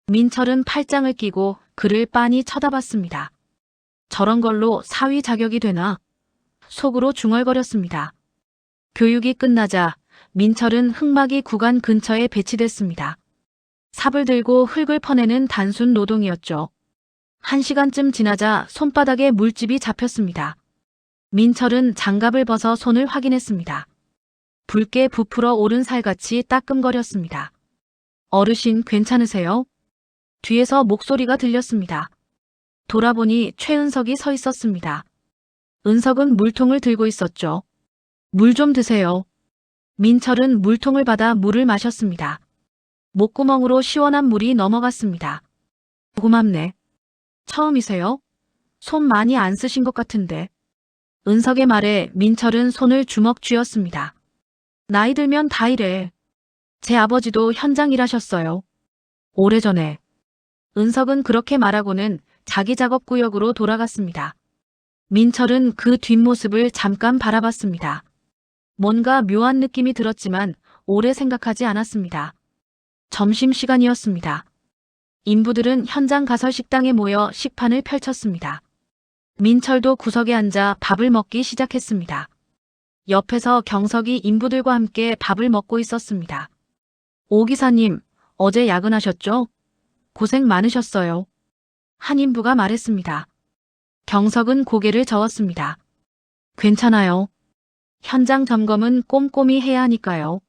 민철은 팔짱을 끼고 그를 빤히 쳐다봤습니다. 저런 걸로 사위 자격이 되나? 속으로 중얼거렸습니다. 교육이 끝나자 민철은 흙막이 구간 근처에 배치됐습니다. 삽을 들고 흙을 퍼내는 단순 노동이었죠. 1시간쯤 지나자 손바닥에 물집이 잡혔습니다. 민철은 장갑을 벗어 손을 확인했습니다. 붉게 부풀어 오른 살같이 따끔거렸습니다. 어르신 괜찮으세요? 뒤에서 목소리가 들렸습니다. 돌아보니 최은석이 서 있었습니다. 은석은 물통을 들고 있었죠. 물 좀 드세요. 민철은 물통을 받아 물을 마셨습니다. 목구멍으로 시원한 물이 넘어갔습니다. 고맙네. 처음이세요? 손 많이 안 쓰신 것 같은데. 은석의 말에 민철은 손을 주먹 쥐었습니다. 나이 들면 다 이래. 제 아버지도 현장 일하셨어요. 오래전에. 은석은 그렇게 말하고는 자기 작업구역으로 돌아갔습니다. 민철은 그 뒷모습을 잠깐 바라봤습니다. 뭔가 묘한 느낌이 들었지만 오래 생각하지 않았습니다. 점심시간이었습니다. 인부들은 현장 가설 식당에 모여 식판을 펼쳤습니다. 민철도 구석에 앉아 밥을 먹기 시작했습니다. 옆에서 경석이 인부들과 함께 밥을 먹고 있었습니다. 오 기사님, 어제 야근하셨죠? 고생 많으셨어요. 한 인부가 말했습니다. 경석은 고개를 저었습니다. 괜찮아요. 현장 점검은 꼼꼼히 해야 하니까요.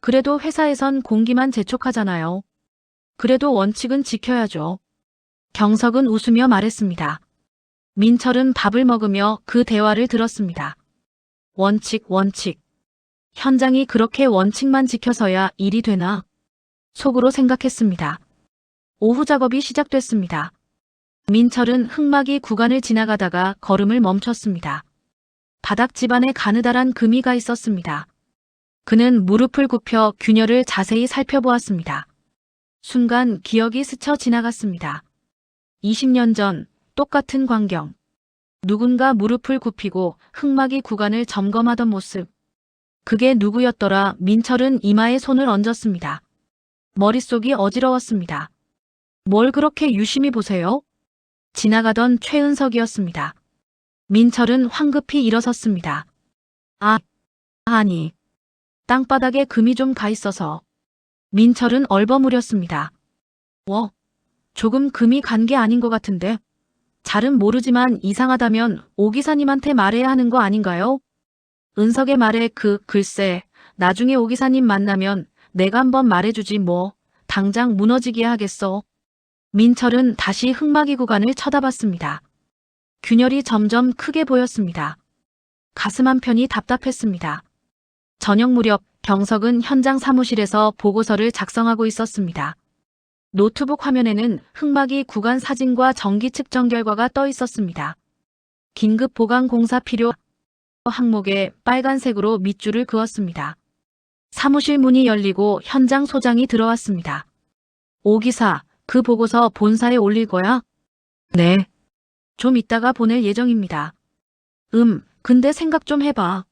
그래도 회사에선 공기만 재촉하잖아요. 그래도 원칙은 지켜야죠. 경석은 웃으며 말했습니다. 민철은 밥을 먹으며 그 대화를 들었습니다. 원칙. 현장이 그렇게 원칙만 지켜서야 일이 되나? 속으로 생각했습니다. 오후 작업이 시작됐습니다. 민철은 흙막이 구간을 지나가다가 걸음을 멈췄습니다. 바닥 집안에 가느다란 금이가 있었습니다. 그는 무릎을 굽혀 균열을 자세히 살펴보았습니다. 순간 기억이 스쳐 지나갔습니다. 20년 전 똑같은 광경. 누군가 무릎을 굽히고 흙막이 구간을 점검하던 모습. 그게 누구였더라? 민철은 이마에 손을 얹었습니다. 머릿속이 어지러웠습니다. 뭘 그렇게 유심히 보세요? 지나가던 최은석이었습니다. 민철은 황급히 일어섰습니다. 아니. 땅바닥에 금이 좀 가 있어서. 민철은 얼버무렸습니다. 조금 금이 간 게 아닌 것 같은데. 잘은 모르지만 이상하다면 오 기사님한테 말해야 하는 거 아닌가요? 은석의 말에 글쎄, 나중에 오 기사님 만나면 내가 한번 말해주지 뭐. 당장 무너지게 하겠어. 민철은 다시 흙막이 구간을 쳐다봤습니다. 균열이 점점 크게 보였습니다. 가슴 한편이 답답했습니다. 저녁 무렵 경석은 현장 사무실에서 보고서를 작성하고 있었습니다. 노트북 화면에는 흙막이 구간 사진과 전기 측정 결과가 떠 있었습니다. 긴급 보강 공사 필요. 항목에 빨간색으로 밑줄을 그었습니다. 사무실 문이 열리고 현장 소장이 들어왔습니다. 오 기사, 그 보고서 본사에 올릴 거야? 네. 좀 이따가 보낼 예정입니다. 근데 생각 좀 해봐.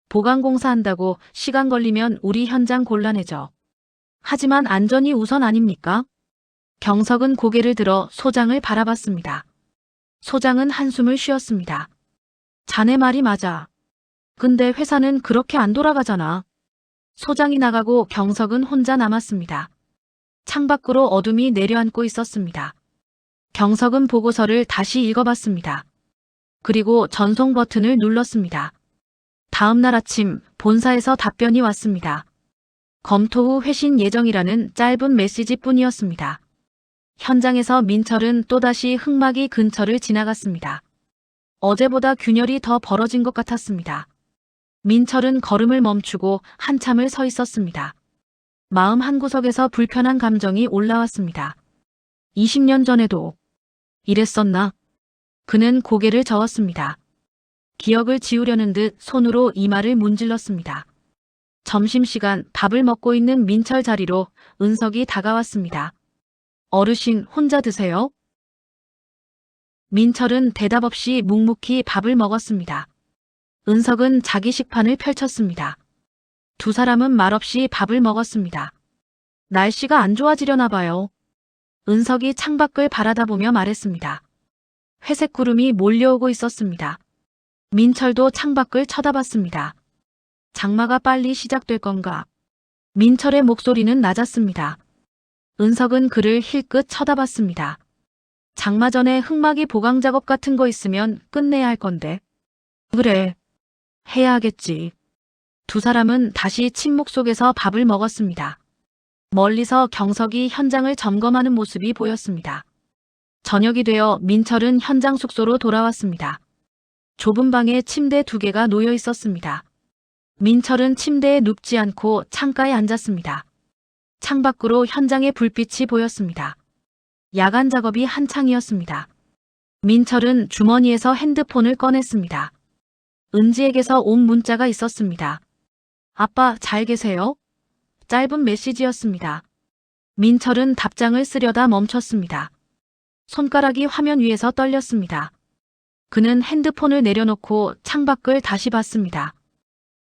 보강공사 한다고 시간 걸리면 우리 현장 곤란해져. 하지만 안전이 우선 아닙니까? 경석은 고개를 들어 소장을 바라봤습니다. 소장은 한숨을 쉬었습니다. 자네 말이 맞아. 근데 회사는 그렇게 안 돌아가잖아. 소장이 나가고 경석은 혼자 남았습니다. 창밖으로 어둠이 내려앉고 있었습니다. 경석은 보고서를 다시 읽어봤습니다. 그리고 전송 버튼을 눌렀습니다. 다음 날 아침 본사에서 답변이 왔습니다. 검토 후 회신 예정이라는 짧은 메시지뿐이었습니다. 현장에서 민철은 또다시 흙막이 근처를 지나갔습니다. 어제보다 균열이 더 벌어진 것 같았습니다. 민철은 걸음을 멈추고 한참을 서 있었습니다. 마음 한구석에서 불편한 감정이 올라왔습니다. 20년 전에도 이랬었나? 그는 고개를 저었습니다. 기억을 지우려는 듯 손으로 이마를 문질렀습니다. 점심시간 밥을 먹고 있는 민철 자리로 은석이 다가왔습니다. 어르신 혼자 드세요? 민철은 대답 없이 묵묵히 밥을 먹었습니다. 은석은 자기 식판을 펼쳤습니다. 두 사람은 말없이 밥을 먹었습니다. 날씨가 안 좋아지려나 봐요. 은석이 창밖을 바라다보며 말했습니다. 회색 구름이 몰려오고 있었습니다. 민철도 창밖을 쳐다봤습니다. 장마가 빨리 시작될 건가? 민철의 목소리는 낮았습니다. 은석은 그를 힐끗 쳐다봤습니다. 장마 전에 흙막이 보강 작업 같은 거 있으면 끝내야 할 건데. 그래. 해야 하겠지. 두 사람은 다시 침묵 속에서 밥을 먹었습니다. 멀리서 경석이 현장을 점검하는 모습이 보였습니다. 저녁이 되어 민철은 현장 숙소로 돌아왔습니다. 좁은 방에 침대 2개가 놓여 있었습니다. 민철은 침대에 눕지 않고 창가에 앉았습니다. 창밖으로 현장의 불빛이 보였습니다. 야간 작업이 한창이었습니다. 민철은 주머니에서 핸드폰을 꺼냈습니다. 은지에게서 온 문자가 있었습니다. 아빠 잘 계세요? 짧은 메시지였습니다. 민철은 답장을 쓰려다 멈췄습니다. 손가락이 화면 위에서 떨렸습니다. 그는 핸드폰을 내려놓고 창밖을 다시 봤습니다.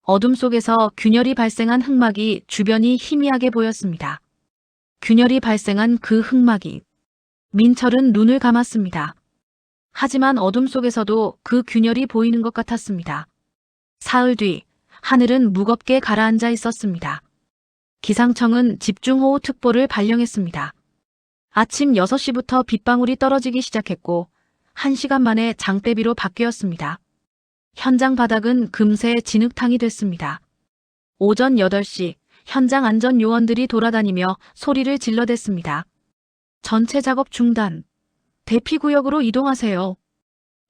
어둠 속에서 균열이 발생한 흙막이 주변이 희미하게 보였습니다. 균열이 발생한 그 흙막이. 민철은 눈을 감았습니다. 하지만 어둠 속에서도 그 균열이 보이는 것 같았습니다. 사흘 뒤 하늘은 무겁게 가라앉아 있었습니다. 기상청은 집중호우 특보를 발령했습니다. 아침 6시부터 빗방울이 떨어지기 시작했고 1시간 만에 장대비로 바뀌었습니다. 현장 바닥은 금세 진흙탕이 됐습니다. 오전 8시 현장 안전 요원들이 돌아다니며 소리를 질러댔습니다. 전체 작업 중단. 대피구역으로 이동하세요.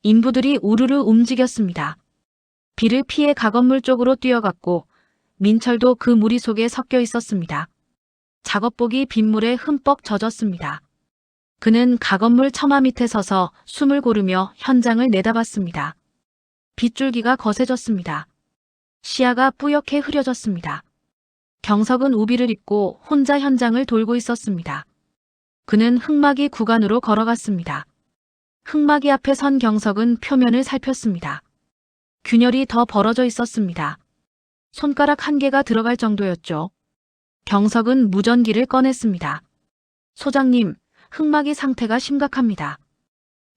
인부들이 우르르 움직였습니다. 비를 피해 가건물 쪽으로 뛰어갔고 민철도 그 무리 속에 섞여 있었습니다. 작업복이 빗물에 흠뻑 젖었습니다. 그는 가건물 처마 밑에 서서 숨을 고르며 현장을 내다봤습니다. 빗줄기가 거세졌습니다. 시야가 뿌옇게 흐려졌습니다. 경석은 우비를 입고 혼자 현장을 돌고 있었습니다. 그는 흙막이 구간으로 걸어갔습니다. 흙막이 앞에 선 경석은 표면을 살폈습니다. 균열이 더 벌어져 있었습니다. 손가락 1개가 들어갈 정도였죠. 경석은 무전기를 꺼냈습니다. 소장님, 흙막이 상태가 심각합니다.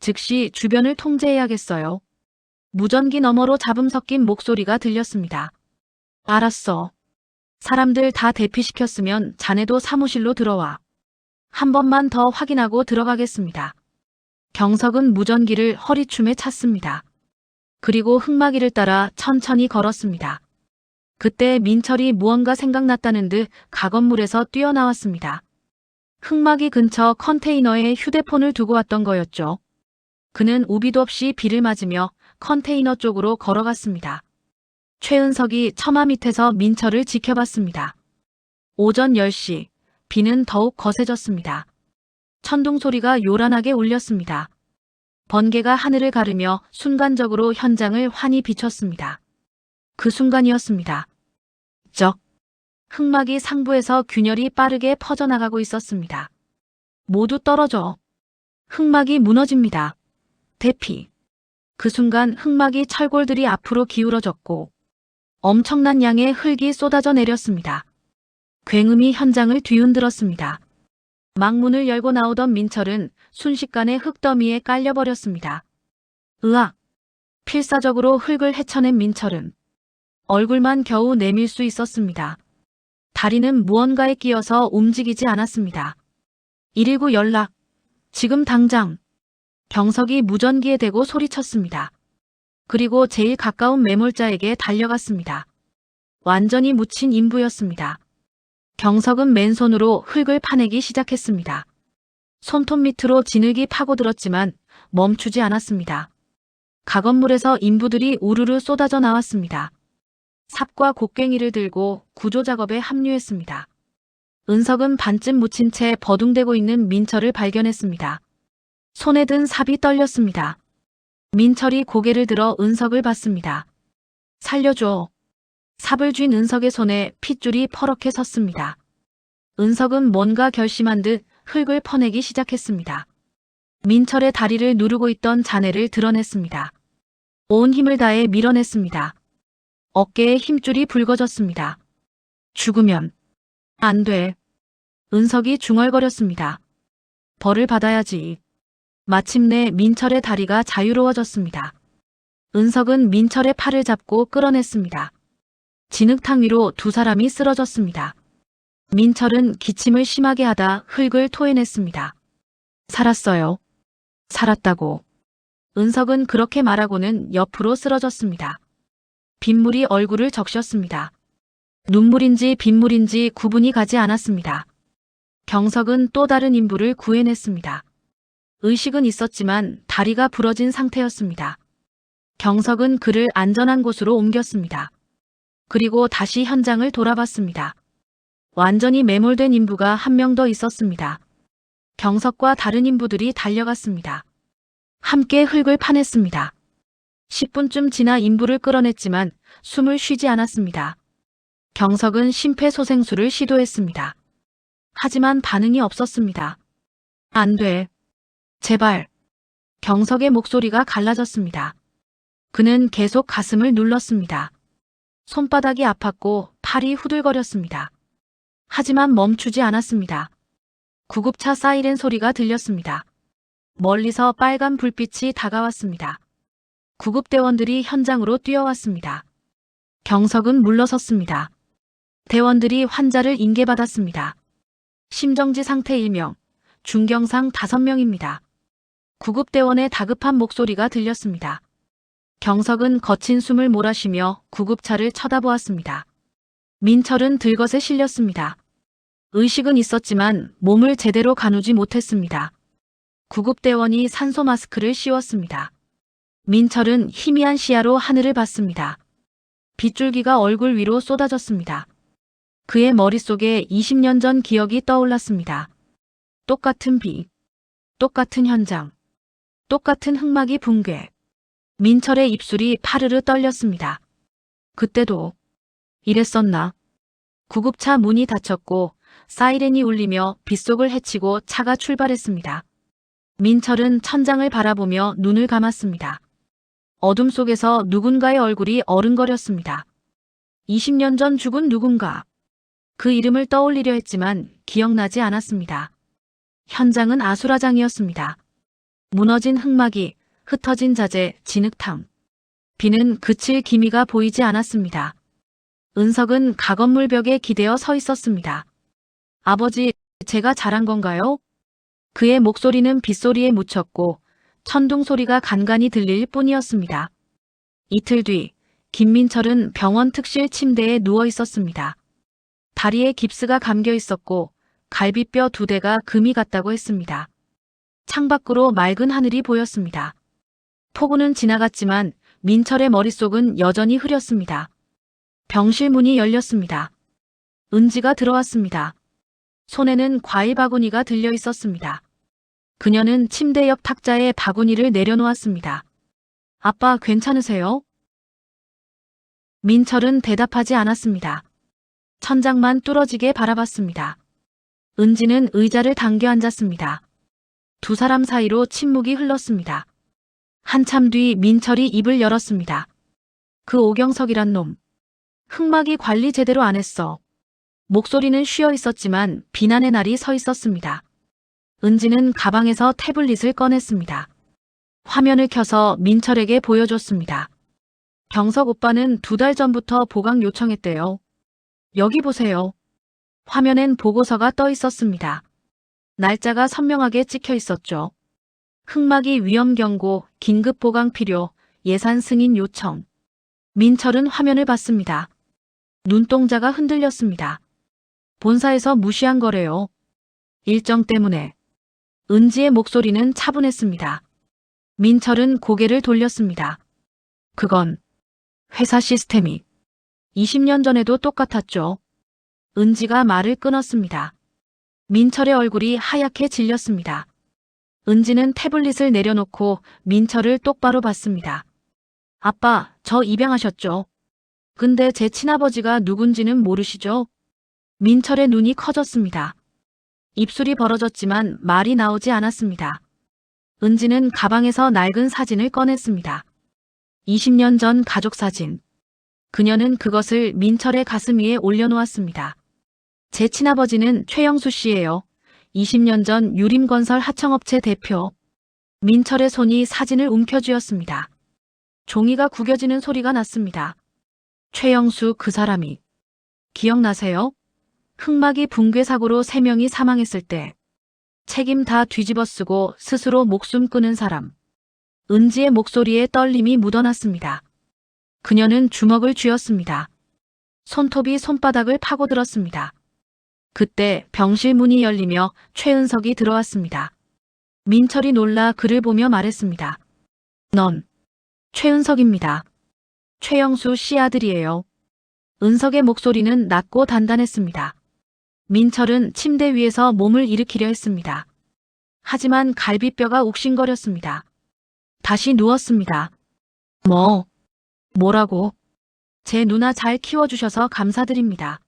즉시 주변을 통제해야겠어요. 무전기 너머로 잡음 섞인 목소리가 들렸습니다. 알았어. 사람들 다 대피시켰으면 자네도 사무실로 들어와. 한 번만 더 확인하고 들어가겠습니다. 경석은 무전기를 허리춤에 찼습니다. 그리고 흙막이를 따라 천천히 걸었습니다. 그때 민철이 무언가 생각났다는 듯 가건물에서 뛰어나왔습니다. 흙막이 근처 컨테이너에 휴대폰을 두고 왔던 거였죠. 그는 우비도 없이 비를 맞으며 컨테이너 쪽으로 걸어갔습니다. 최은석이 처마 밑에서 민철을 지켜봤습니다. 오전 10시, 비는 더욱 거세졌습니다. 천둥 소리가 요란하게 울렸습니다. 번개가 하늘을 가르며 순간적으로 현장을 환히 비췄습니다. 그 순간이었습니다. 쩍. 흑막이 상부에서 균열이 빠르게 퍼져나가고 있었습니다. 모두 떨어져. 흑막이 무너집니다. 대피. 그 순간 흑막이 철골들이 앞으로 기울어졌고 엄청난 양의 흙이 쏟아져 내렸습니다. 굉음이 현장을 뒤흔들었습니다. 망문을 열고 나오던 민철은 순식간에 흙더미에 깔려버렸습니다. 으악! 필사적으로 흙을 헤쳐낸 민철은 얼굴만 겨우 내밀 수 있었습니다. 다리는 무언가에 끼어서 움직이지 않았습니다. 119 연락. 지금 당장. 경석이 무전기에 대고 소리쳤습니다. 그리고 제일 가까운 매몰자에게 달려갔습니다. 완전히 묻힌 인부였습니다. 경석은 맨손으로 흙을 파내기 시작했습니다. 손톱 밑으로 진흙이 파고들었지만 멈추지 않았습니다. 가건물에서 인부들이 우르르 쏟아져 나왔습니다. 삽과 곡괭이를 들고 구조작업에 합류했습니다. 은석은 반쯤 묻힌 채 버둥대고 있는 민철을 발견했습니다. 손에 든 삽이 떨렸습니다. 민철이 고개를 들어 은석을 봤습니다. 살려줘. 삽을 쥔 은석의 손에 핏줄이 퍼렇게 섰습니다. 은석은 뭔가 결심한 듯 흙을 퍼내기 시작했습니다. 민철의 다리를 누르고 있던 잔해를 드러냈습니다. 온 힘을 다해 밀어냈습니다. 어깨에 힘줄이 붉어졌습니다. 죽으면 안 돼. 은석이 중얼거렸습니다. 벌을 받아야지. 마침내 민철의 다리가 자유로워졌습니다. 은석은 민철의 팔을 잡고 끌어냈습니다. 진흙탕 위로 두 사람이 쓰러졌습니다. 민철은 기침을 심하게 하다 흙을 토해냈습니다. 살았어요. 살았다고. 은석은 그렇게 말하고는 옆으로 쓰러졌습니다. 빗물이 얼굴을 적셨습니다. 눈물인지 빗물인지 구분이 가지 않았습니다. 경석은 또 다른 인부를 구해냈습니다. 의식은 있었지만 다리가 부러진 상태였습니다. 경석은 그를 안전한 곳으로 옮겼습니다. 그리고 다시 현장을 돌아봤습니다. 완전히 매몰된 인부가 한 명 더 있었습니다. 경석과 다른 인부들이 달려갔습니다. 함께 흙을 파냈습니다. 10분쯤 지나 인부를 끌어냈지만 숨을 쉬지 않았습니다. 경석은 심폐소생술을 시도했습니다. 하지만 반응이 없었습니다. 안 돼. 제발. 경석의 목소리가 갈라졌습니다. 그는 계속 가슴을 눌렀습니다. 손바닥이 아팠고 팔이 후들거렸습니다. 하지만 멈추지 않았습니다. 구급차 사이렌 소리가 들렸습니다. 멀리서 빨간 불빛이 다가왔습니다. 구급대원들이 현장으로 뛰어왔습니다. 경석은 물러섰습니다. 대원들이 환자를 인계받았습니다. 심정지 상태 1명, 중경상 5명입니다. 구급대원의 다급한 목소리가 들렸습니다. 경석은 거친 숨을 몰아쉬며 구급차를 쳐다보았습니다. 민철은 들것에 실렸습니다. 의식은 있었지만 몸을 제대로 가누지 못했습니다. 구급대원이 산소 마스크를 씌웠습니다. 민철은 희미한 시야로 하늘을 봤습니다. 빗줄기가 얼굴 위로 쏟아졌습니다. 그의 머릿속에 20년 전 기억이 떠올랐습니다. 똑같은 비, 똑같은 현장, 똑같은 흑막이 붕괴. 민철의 입술이 파르르 떨렸습니다. 그때도 이랬었나? 구급차 문이 닫혔고 사이렌이 울리며 빗속을 헤치고 차가 출발했습니다. 민철은 천장을 바라보며 눈을 감았습니다. 어둠 속에서 누군가의 얼굴이 어른거렸습니다. 20년 전 죽은 누군가. 그 이름을 떠올리려 했지만 기억나지 않았습니다. 현장은 아수라장이었습니다. 무너진 흙막이, 흩어진 자재, 진흙탕. 비는 그칠 기미가 보이지 않았습니다. 은석은 가건물 벽에 기대어 서 있었습니다. 아버지, 제가 잘한 건가요? 그의 목소리는 빗소리에 묻혔고 천둥 소리가 간간히 들릴 뿐이었습니다. 이틀 뒤, 김민철은 병원 특실 침대에 누워 있었습니다. 다리에 깁스가 감겨 있었고 갈비뼈 2대가 금이 갔다고 했습니다. 창밖으로 맑은 하늘이 보였습니다. 폭우는 지나갔지만 민철의 머릿속은 여전히 흐렸습니다. 병실 문이 열렸습니다. 은지가 들어왔습니다. 손에는 과일 바구니가 들려 있었습니다. 그녀는 침대 옆 탁자에 바구니를 내려놓았습니다. 아빠 괜찮으세요? 민철은 대답하지 않았습니다. 천장만 뚫어지게 바라봤습니다. 은지는 의자를 당겨 앉았습니다. 두 사람 사이로 침묵이 흘렀습니다. 한참 뒤 민철이 입을 열었습니다. 그 오경석이란 놈. 흑막이 관리 제대로 안 했어. 목소리는 쉬어 있었지만 비난의 날이 서 있었습니다. 은지는 가방에서 태블릿을 꺼냈습니다. 화면을 켜서 민철에게 보여줬습니다. 경석 오빠는 2달 전부터 보강 요청했대요. 여기 보세요. 화면엔 보고서가 떠 있었습니다. 날짜가 선명하게 찍혀 있었죠. 흑막이 위험 경고, 긴급 보강 필요, 예산 승인 요청. 민철은 화면을 봤습니다. 눈동자가 흔들렸습니다. 본사에서 무시한 거래요. 일정 때문에. 은지의 목소리는 차분했습니다. 민철은 고개를 돌렸습니다. 그건 회사 시스템이 20년 전에도 똑같았죠. 은지가 말을 끊었습니다. 민철의 얼굴이 하얗게 질렸습니다. 은지는 태블릿을 내려놓고 민철을 똑바로 봤습니다. 아빠, 저 입양하셨죠? 근데 제 친아버지가 누군지는 모르시죠? 민철의 눈이 커졌습니다. 입술이 벌어졌지만 말이 나오지 않았습니다. 은지는 가방에서 낡은 사진을 꺼냈습니다. 20년 전 가족 사진. 그녀는 그것을 민철의 가슴 위에 올려놓았습니다. 제 친아버지는 최영수 씨예요. 20년 전 유림건설 하청업체 대표. 민철의 손이 사진을 움켜쥐었습니다. 종이가 구겨지는 소리가 났습니다. 최영수 그 사람이. 기억나세요? 흑막이 붕괴 사고로 3명이 사망했을 때 책임 다 뒤집어쓰고 스스로 목숨 끊은 사람. 은지의 목소리에 떨림이 묻어났습니다. 그녀는 주먹을 쥐었습니다. 손톱이 손바닥을 파고들었습니다. 그때 병실 문이 열리며 최은석이 들어왔습니다. 민철이 놀라 그를 보며 말했습니다. 넌 최은석입니다. 최영수 씨 아들이에요. 은석의 목소리는 낮고 단단했습니다. 민철은 침대 위에서 몸을 일으키려 했습니다. 하지만 갈비뼈가 욱신거렸습니다. 다시 누웠습니다. 뭐라고? 제 누나 잘 키워주셔서 감사드립니다.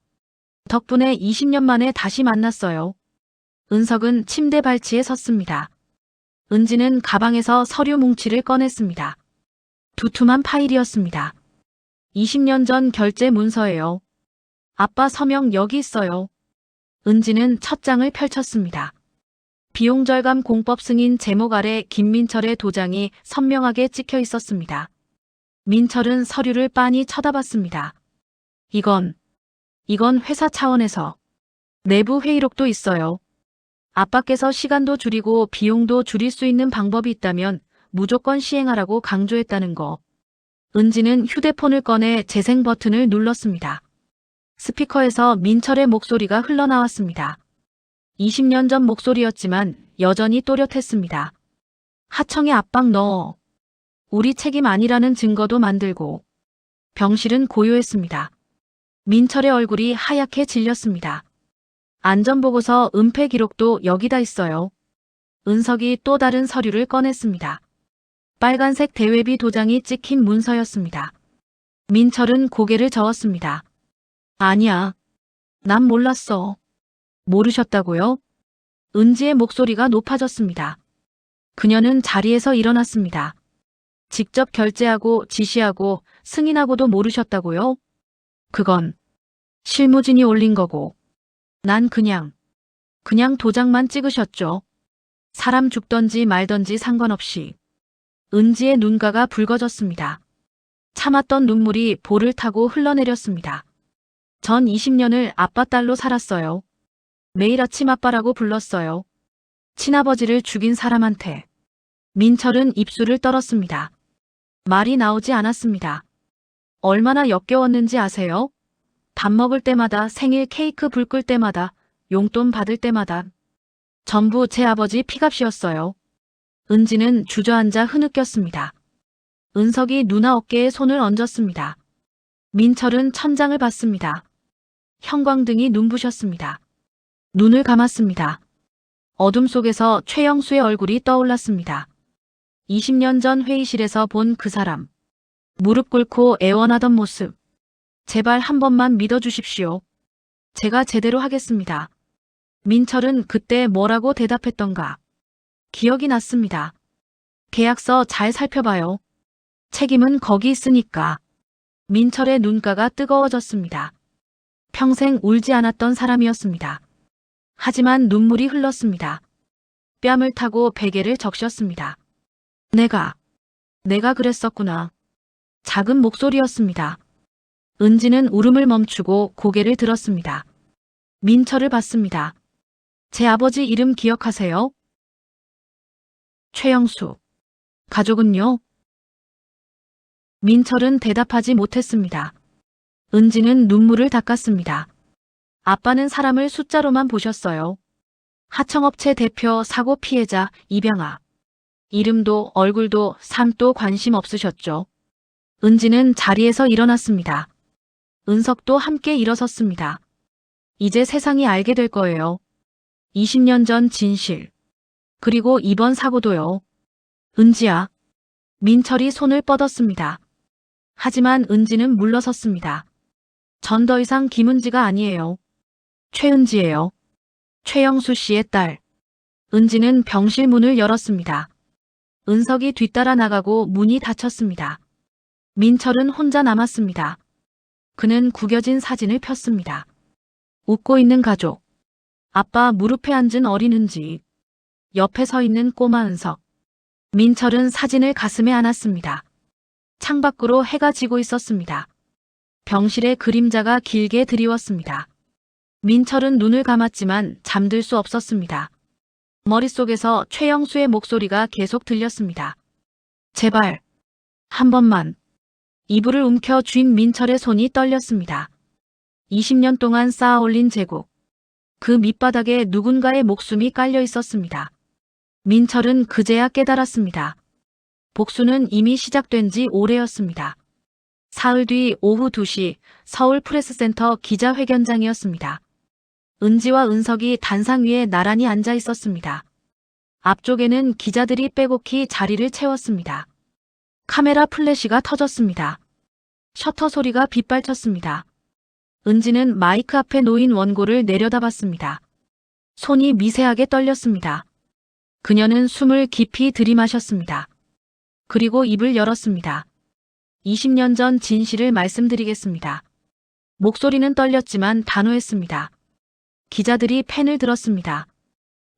덕분에 20년 만에 다시 만났어요. 은석은 침대 발치에 섰습니다. 은지는 가방에서 서류 뭉치를 꺼냈습니다. 두툼한 파일이었습니다. 20년 전 결제 문서예요. 아빠 서명 여기 있어요. 은지는 첫 장을 펼쳤습니다. 비용 절감 공법 승인 제목 아래 김민철의 도장이 선명하게 찍혀 있었습니다. 민철은 서류를 빤히 쳐다봤습니다. 이건 회사 차원에서 내부 회의록도 있어요. 아빠께서 시간도 줄이고 비용도 줄일 수 있는 방법이 있다면 무조건 시행하라고 강조했다는 거. 은지는 휴대폰을 꺼내 재생 버튼을 눌렀습니다. 스피커에서 민철의 목소리가 흘러나왔습니다. 20년 전 목소리였지만 여전히 또렷했습니다. 하청에 압박 넣어. 우리 책임 아니라는 증거도 만들고. 병실은 고요했습니다. 민철의 얼굴이 하얗게 질렸습니다. 안전보고서 은폐 기록도 여기다 있어요. 은석이 또 다른 서류를 꺼냈습니다. 빨간색 대외비 도장이 찍힌 문서였습니다. 민철은 고개를 저었습니다. 아니야. 난 몰랐어. 모르셨다고요? 은지의 목소리가 높아졌습니다. 그녀는 자리에서 일어났습니다. 직접 결제하고 지시하고 승인하고도 모르셨다고요? 그건 실무진이 올린 거고. 난 그냥 도장만 찍으셨죠. 사람 죽던지 말던지 상관없이. 은지의 눈가가 붉어졌습니다. 참았던 눈물이 볼을 타고 흘러내렸습니다. 전 20년을 아빠 딸로 살았어요. 매일 아침 아빠라고 불렀어요. 친아버지를 죽인 사람한테. 민철은 입술을 떨었습니다. 말이 나오지 않았습니다. 얼마나 역겨웠는지 아세요? 밥 먹을 때마다, 생일 케이크 불 끌 때마다, 용돈 받을 때마다. 전부 제 아버지 피값이었어요. 은지는 주저앉아 흐느꼈습니다. 은석이 누나 어깨에 손을 얹었습니다. 민철은 천장을 봤습니다. 형광등이 눈부셨습니다. 눈을 감았습니다. 어둠 속에서 최영수의 얼굴이 떠올랐습니다. 20년 전 회의실에서 본 그 사람. 무릎 꿇고 애원하던 모습. 제발 한 번만 믿어주십시오. 제가 제대로 하겠습니다. 민철은 그때 뭐라고 대답했던가. 기억이 났습니다. 계약서 잘 살펴봐요. 책임은 거기 있으니까. 민철의 눈가가 뜨거워졌습니다. 평생 울지 않았던 사람이었습니다. 하지만 눈물이 흘렀습니다. 뺨을 타고 베개를 적셨습니다. 내가 그랬었구나. 작은 목소리였습니다. 은지는 울음을 멈추고 고개를 들었습니다. 민철을 봤습니다. 제 아버지 이름 기억하세요? 최영수. 가족은요? 민철은 대답하지 못했습니다. 은지는 눈물을 닦았습니다. 아빠는 사람을 숫자로만 보셨어요. 하청업체 대표 사고 피해자 이병아. 이름도 얼굴도 삶도 관심 없으셨죠. 은지는 자리에서 일어났습니다. 은석도 함께 일어섰습니다. 이제 세상이 알게 될 거예요. 20년 전 진실. 그리고 이번 사고도요. 은지야. 민철이 손을 뻗었습니다. 하지만 은지는 물러섰습니다. 전 더 이상 김은지가 아니에요. 최은지예요. 최영수 씨의 딸. 은지는 병실 문을 열었습니다. 은석이 뒤따라 나가고 문이 닫혔습니다. 민철은 혼자 남았습니다. 그는 구겨진 사진을 폈습니다. 웃고 있는 가족. 아빠 무릎에 앉은 어린 은지. 옆에 서 있는 꼬마 은석. 민철은 사진을 가슴에 안았습니다. 창밖으로 해가 지고 있었습니다. 병실의 그림자가 길게 드리웠습니다. 민철은 눈을 감았지만 잠들 수 없었습니다. 머릿속에서 최영수의 목소리가 계속 들렸습니다. 제발, 한 번만. 이불을 움켜 쥔 민철의 손이 떨렸습니다. 20년 동안 쌓아 올린 제국. 그 밑바닥에 누군가의 목숨이 깔려 있었습니다. 민철은 그제야 깨달았습니다. 복수는 이미 시작된 지 오래였습니다. 사흘 뒤 오후 2시 서울 프레스센터 기자회견장이었습니다. 은지와 은석이 단상 위에 나란히 앉아 있었습니다. 앞쪽에는 기자들이 빼곡히 자리를 채웠습니다. 카메라 플래시가 터졌습니다. 셔터 소리가 빗발쳤습니다. 은지는 마이크 앞에 놓인 원고를 내려다봤습니다. 손이 미세하게 떨렸습니다. 그녀는 숨을 깊이 들이마셨습니다. 그리고 입을 열었습니다. 20년 전 진실을 말씀드리겠습니다. 목소리는 떨렸지만 단호했습니다. 기자들이 펜을 들었습니다.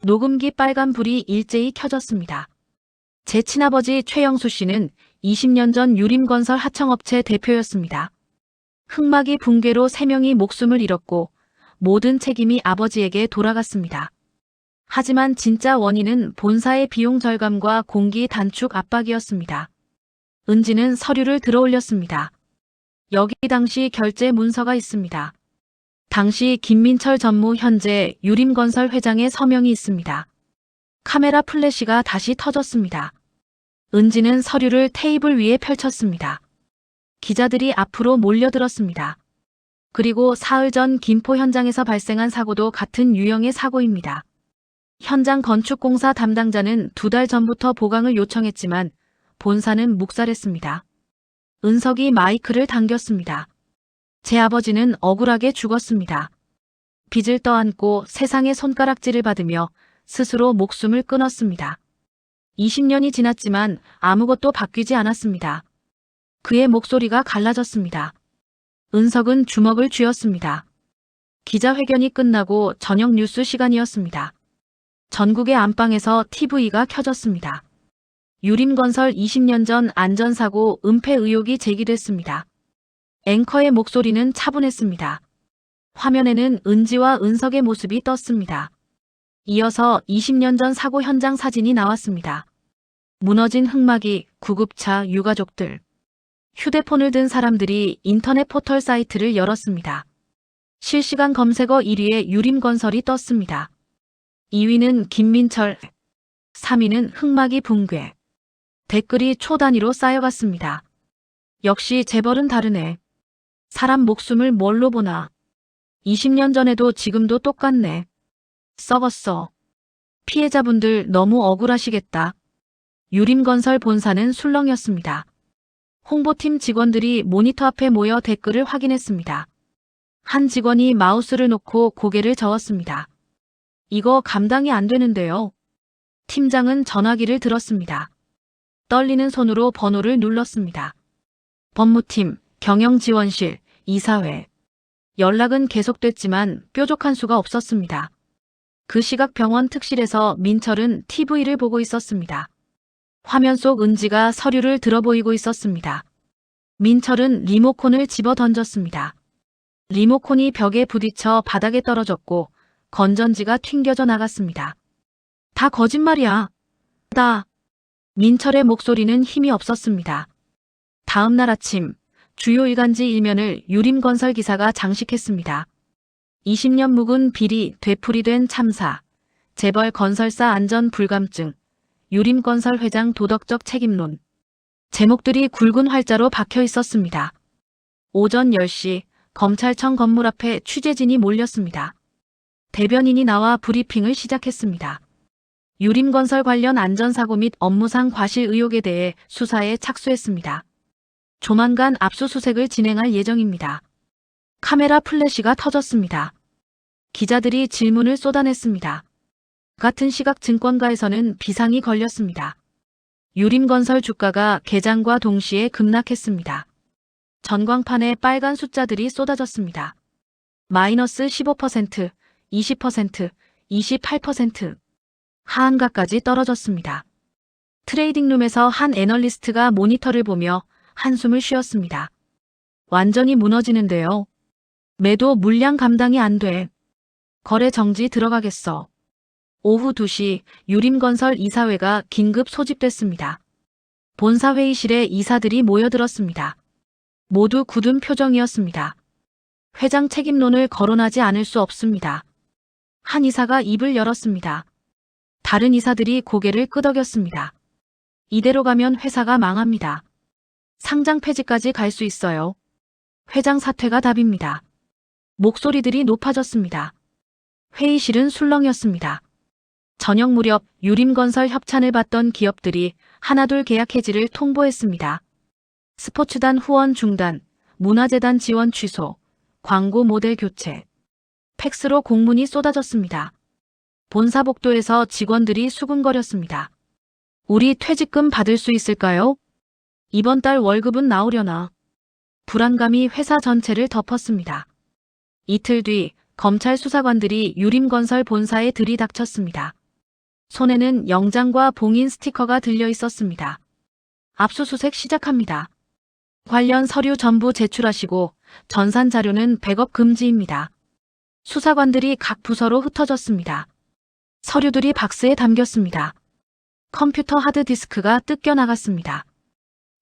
녹음기 빨간 불이 일제히 켜졌습니다. 제 친아버지 최영수 씨는 20년 전 유림건설 하청업체 대표였습니다. 흑막이 붕괴로 3명이 목숨을 잃었고 모든 책임이 아버지에게 돌아갔습니다. 하지만 진짜 원인은 본사의 비용 절감과 공기 단축 압박이었습니다. 은지는 서류를 들어올렸습니다. 여기 당시 결제 문서가 있습니다. 당시 김민철 전무 현재 유림건설 회장의 서명이 있습니다. 카메라 플래시가 다시 터졌습니다. 은지는 서류를 테이블 위에 펼쳤습니다. 기자들이 앞으로 몰려들었습니다. 그리고 사흘 전 김포 현장에서 발생한 사고도 같은 유형의 사고입니다. 현장 건축공사 담당자는 2달 전부터 보강을 요청했지만 본사는 묵살했습니다. 은석이 마이크를 당겼습니다. 제 아버지는 억울하게 죽었습니다. 빚을 떠안고 세상의 손가락질을 받으며 스스로 목숨을 끊었습니다. 20년이 지났지만 아무것도 바뀌지 않았습니다. 그의 목소리가 갈라졌습니다. 은석은 주먹을 쥐었습니다. 기자회견이 끝나고 저녁 뉴스 시간이었습니다. 전국의 안방에서 TV가 켜졌습니다. 유림건설 20년 전 안전사고 은폐 의혹이 제기됐습니다. 앵커의 목소리는 차분했습니다. 화면에는 은지와 은석의 모습이 떴습니다. 이어서 20년 전 사고 현장 사진이 나왔습니다. 무너진 흙막이, 구급차, 유가족들. 휴대폰을 든 사람들이 인터넷 포털 사이트를 열었습니다. 실시간 검색어 1위에 유림건설이 떴습니다. 2위는 김민철, 3위는 흙막이 붕괴. 댓글이 초 단위로 쌓여갔습니다. 역시 재벌은 다르네. 사람 목숨을 뭘로 보나. 20년 전에도 지금도 똑같네. 썩었어. 피해자분들 너무 억울하시겠다. 유림건설 본사는 술렁였습니다. 홍보팀 직원들이 모니터 앞에 모여 댓글을 확인했습니다. 한 직원이 마우스를 놓고 고개를 저었습니다. 이거 감당이 안 되는데요. 팀장은 전화기를 들었습니다. 떨리는 손으로 번호를 눌렀습니다. 법무팀, 경영지원실, 이사회. 연락은 계속됐지만 뾰족한 수가 없었습니다. 그 시각 병원 특실에서 민철은 TV를 보고 있었습니다. 화면 속 은지가 서류를 들어보이고 있었습니다. 민철은 리모컨을 집어 던졌습니다. 리모컨이 벽에 부딪혀 바닥에 떨어졌고 건전지가 튕겨져 나갔습니다. 다 거짓말이야. 민철의 목소리는 힘이 없었습니다. 다음 날 아침 주요 일간지 일면을 유림건설 기사가 장식했습니다. 20년 묵은 비리 되풀이된 참사, 재벌 건설사 안전 불감증, 유림건설 회장 도덕적 책임론. 제목들이 굵은 활자로 박혀 있었습니다. 오전 10시 검찰청 건물 앞에 취재진이 몰렸습니다. 대변인이 나와 브리핑을 시작했습니다. 유림건설 관련 안전사고 및 업무상 과실 의혹에 대해 수사에 착수했습니다. 조만간 압수수색을 진행할 예정입니다. 카메라 플래시가 터졌습니다. 기자들이 질문을 쏟아냈습니다. 같은 시각 증권가에서는 비상이 걸렸습니다. 유림건설 주가가 개장과 동시에 급락했습니다. 전광판에 빨간 숫자들이 쏟아졌습니다. 마이너스 15%, 20%, 28%. 하한가까지 떨어졌습니다. 트레이딩룸에서 한 애널리스트가 모니터를 보며 한숨을 쉬었습니다. 완전히 무너지는데요. 매도 물량 감당이 안 돼. 거래 정지 들어가겠어. 오후 2시 유림건설 이사회가 긴급 소집됐습니다. 본사 회의실에 이사들이 모여들었습니다. 모두 굳은 표정이었습니다. 회장 책임론을 거론하지 않을 수 없습니다. 한 이사가 입을 열었습니다. 다른 이사들이 고개를 끄덕였습니다. 이대로 가면 회사가 망합니다. 상장 폐지까지 갈 수 있어요. 회장 사퇴가 답입니다. 목소리들이 높아졌습니다. 회의실은 술렁이었습니다. 저녁 무렵 유림건설 협찬을 받던 기업들이 하나둘 계약 해지를 통보했습니다. 스포츠단 후원 중단, 문화재단 지원 취소, 광고 모델 교체. 팩스로 공문이 쏟아졌습니다. 본사 복도에서 직원들이 수군거렸습니다. 우리 퇴직금 받을 수 있을까요? 이번 달 월급은 나오려나? 불안감이 회사 전체를 덮었습니다. 이틀 뒤 검찰 수사관들이 유림건설 본사에 들이닥쳤습니다. 손에는 영장과 봉인 스티커가 들려 있었습니다. 압수수색 시작합니다. 관련 서류 전부 제출하시고 전산 자료는 백업 금지입니다. 수사관들이 각 부서로 흩어졌습니다. 서류들이 박스에 담겼습니다. 컴퓨터 하드디스크가 뜯겨 나갔습니다.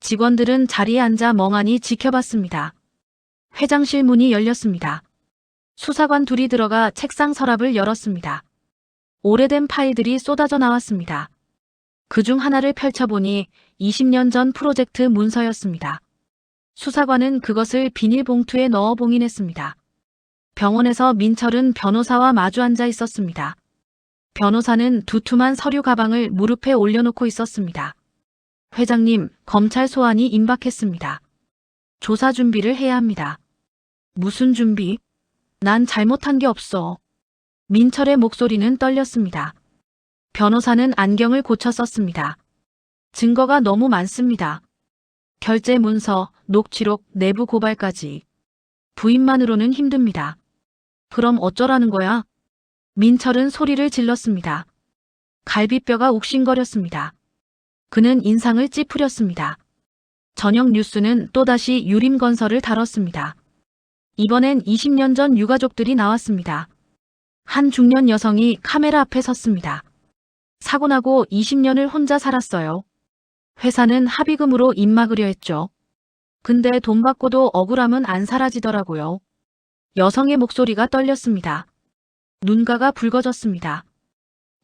직원들은 자리에 앉아 멍하니 지켜봤습니다. 회장실 문이 열렸습니다. 수사관 둘이 들어가 책상 서랍을 열었습니다. 오래된 파일들이 쏟아져 나왔습니다. 그중 하나를 펼쳐보니 20년 전 프로젝트 문서였습니다. 수사관은 그것을 비닐봉투에 넣어 봉인했습니다. 병원에서 민철은 변호사와 마주 앉아 있었습니다. 변호사는 두툼한 서류 가방을 무릎에 올려놓고 있었습니다. 회장님, 검찰 소환이 임박했습니다. 조사 준비를 해야 합니다. 무슨 준비? 난 잘못한 게 없어. 민철의 목소리는 떨렸습니다. 변호사는 안경을 고쳐 썼습니다. 증거가 너무 많습니다. 결제 문서, 녹취록, 내부 고발까지. 부인만으로는 힘듭니다. 그럼 어쩌라는 거야? 민철은 소리를 질렀습니다. 갈비뼈가 욱신거렸습니다. 그는 인상을 찌푸렸습니다. 저녁 뉴스는 또다시 유림건설을 다뤘습니다. 이번엔 20년 전 유가족들이 나왔습니다. 한 중년 여성이 카메라 앞에 섰습니다. 사고 나고 20년을 혼자 살았어요. 회사는 합의금으로 입 막으려 했죠. 근데 돈 받고도 억울함은 안 사라지더라고요. 여성의 목소리가 떨렸습니다. 눈가가 붉어졌습니다.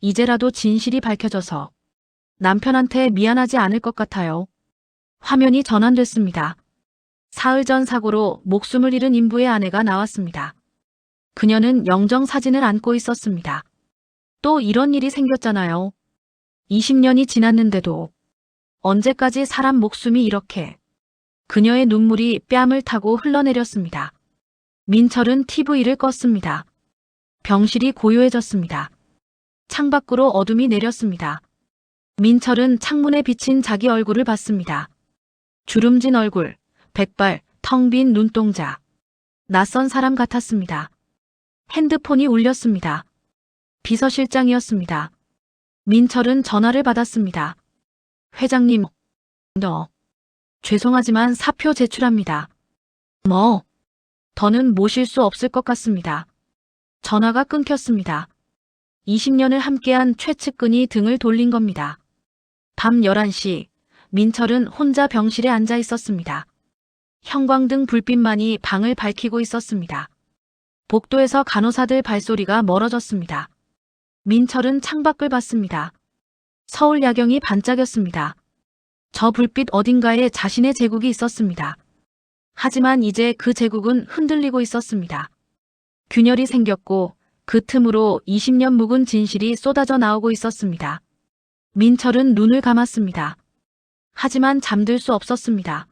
이제라도 진실이 밝혀져서 남편한테 미안하지 않을 것 같아요. 화면이 전환됐습니다. 사흘 전 사고로 목숨을 잃은 인부의 아내가 나왔습니다. 그녀는 영정 사진을 안고 있었습니다. 또 이런 일이 생겼잖아요. 20년이 지났는데도 언제까지 사람 목숨이 이렇게 그녀의 눈물이 뺨을 타고 흘러내렸습니다. 민철은 TV를 껐습니다. 병실이 고요해졌습니다. 창밖으로 어둠이 내렸습니다. 민철은 창문에 비친 자기 얼굴을 봤습니다. 주름진 얼굴, 백발, 텅 빈 눈동자. 낯선 사람 같았습니다. 핸드폰이 울렸습니다. 비서실장이었습니다. 민철은 전화를 받았습니다. 회장님, 죄송하지만 사표 제출합니다. 더는 모실 수 없을 것 같습니다. 전화가 끊겼습니다. 20년을 함께한 최측근이 등을 돌린 겁니다. 밤 11시, 민철은 혼자 병실에 앉아 있었습니다. 형광등 불빛만이 방을 밝히고 있었습니다. 복도에서 간호사들 발소리가 멀어졌습니다. 민철은 창밖을 봤습니다. 서울 야경이 반짝였습니다. 저 불빛 어딘가에 자신의 제국이 있었습니다. 하지만 이제 그 제국은 흔들리고 있었습니다. 균열이 생겼고 그 틈으로 20년 묵은 진실이 쏟아져 나오고 있었습니다. 민철은 눈을 감았습니다. 하지만 잠들 수 없었습니다.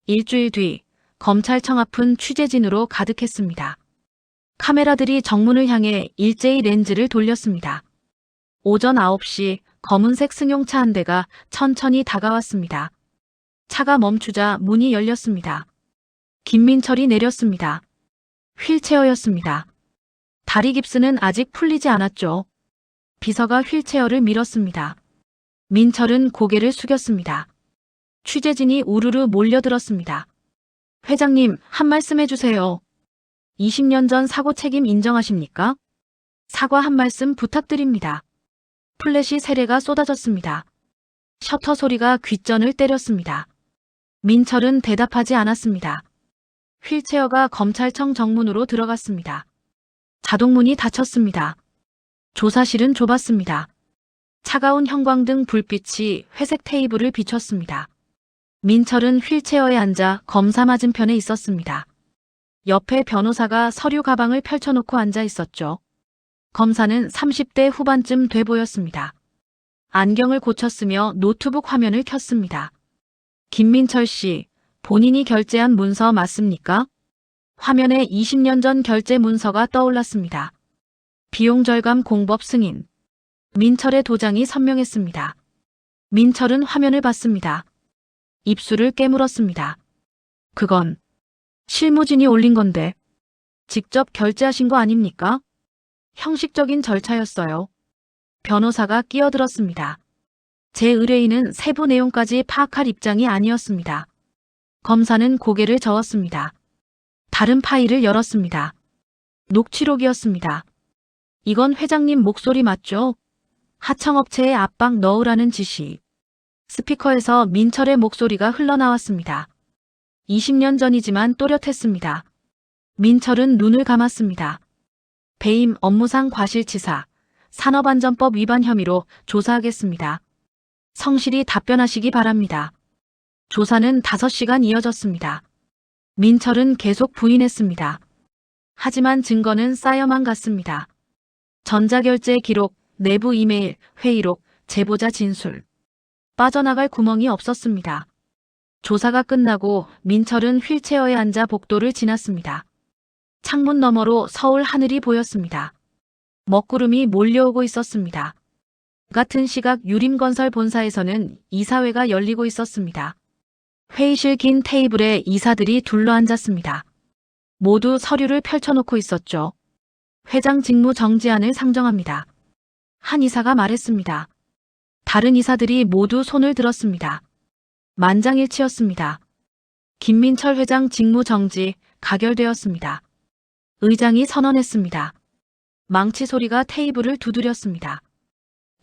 일주일 뒤 검찰청 앞은 취재진으로 가득했습니다. 카메라들이 정문을 향해 일제히 렌즈를 돌렸습니다. 오전 9시 검은색 승용차 한 대가 천천히 다가왔습니다. 차가 멈추자 문이 열렸습니다. 김민철이 내렸습니다. 휠체어였습니다. 다리 깁스는 아직 풀리지 않았죠. 비서가 휠체어를 밀었습니다. 민철은 고개를 숙였습니다. 취재진이 우르르 몰려들었습니다. 회장님, 한 말씀 해주세요. 20년 전 사고 책임 인정하십니까? 사과 한 말씀 부탁드립니다. 플래시 세례가 쏟아졌습니다. 셔터 소리가 귓전을 때렸습니다. 민철은 대답하지 않았습니다. 휠체어가 검찰청 정문으로 들어갔습니다. 자동문이 닫혔습니다. 조사실은 좁았습니다. 차가운 형광등 불빛이 회색 테이블을 비췄습니다. 민철은 휠체어에 앉아 검사 맞은편에 있었습니다. 옆에 변호사가 서류 가방을 펼쳐놓고 앉아 있었죠. 검사는 30대 후반쯤 돼 보였습니다. 안경을 고쳤으며 노트북 화면을 켰습니다. 김민철 씨, 본인이 결제한 문서 맞습니까? 화면에 20년 전 결제 문서가 떠올랐습니다. 비용 절감 공법 승인. 민철의 도장이 선명했습니다. 민철은 화면을 봤습니다. 입술을 깨물었습니다. 그건 실무진이 올린 건데 직접 결제하신 거 아닙니까? 형식적인 절차였어요. 변호사가 끼어들었습니다. 제 의뢰인은 세부 내용까지 파악할 입장이 아니었습니다. 검사는 고개를 저었습니다. 다른 파일을 열었습니다. 녹취록이었습니다. 이건 회장님 목소리 맞죠? 하청업체에 압박 넣으라는 지시. 스피커에서 민철의 목소리가 흘러나왔습니다. 20년 전이지만 또렷했습니다. 민철은 눈을 감았습니다. 배임 업무상 과실치사, 산업안전법 위반 혐의로 조사하겠습니다. 성실히 답변하시기 바랍니다. 조사는 5시간 이어졌습니다. 민철은 계속 부인했습니다. 하지만 증거는 쌓여만 갔습니다. 전자결제 기록, 내부 이메일, 회의록, 제보자 진술. 빠져나갈 구멍이 없었습니다. 조사가 끝나고 민철은 휠체어에 앉아 복도를 지났습니다. 창문 너머로 서울 하늘이 보였습니다. 먹구름이 몰려오고 있었습니다. 같은 시각 유림건설 본사에서는 이사회가 열리고 있었습니다. 회의실 긴 테이블에 이사들이 둘러앉았습니다. 모두 서류를 펼쳐놓고 있었죠. 회장 직무 정지안을 상정합니다. 한 이사가 말했습니다. 다른 이사들이 모두 손을 들었습니다. 만장일치였습니다. 김민철 회장 직무 정지 가결되었습니다. 의장이 선언했습니다. 망치 소리가 테이블을 두드렸습니다.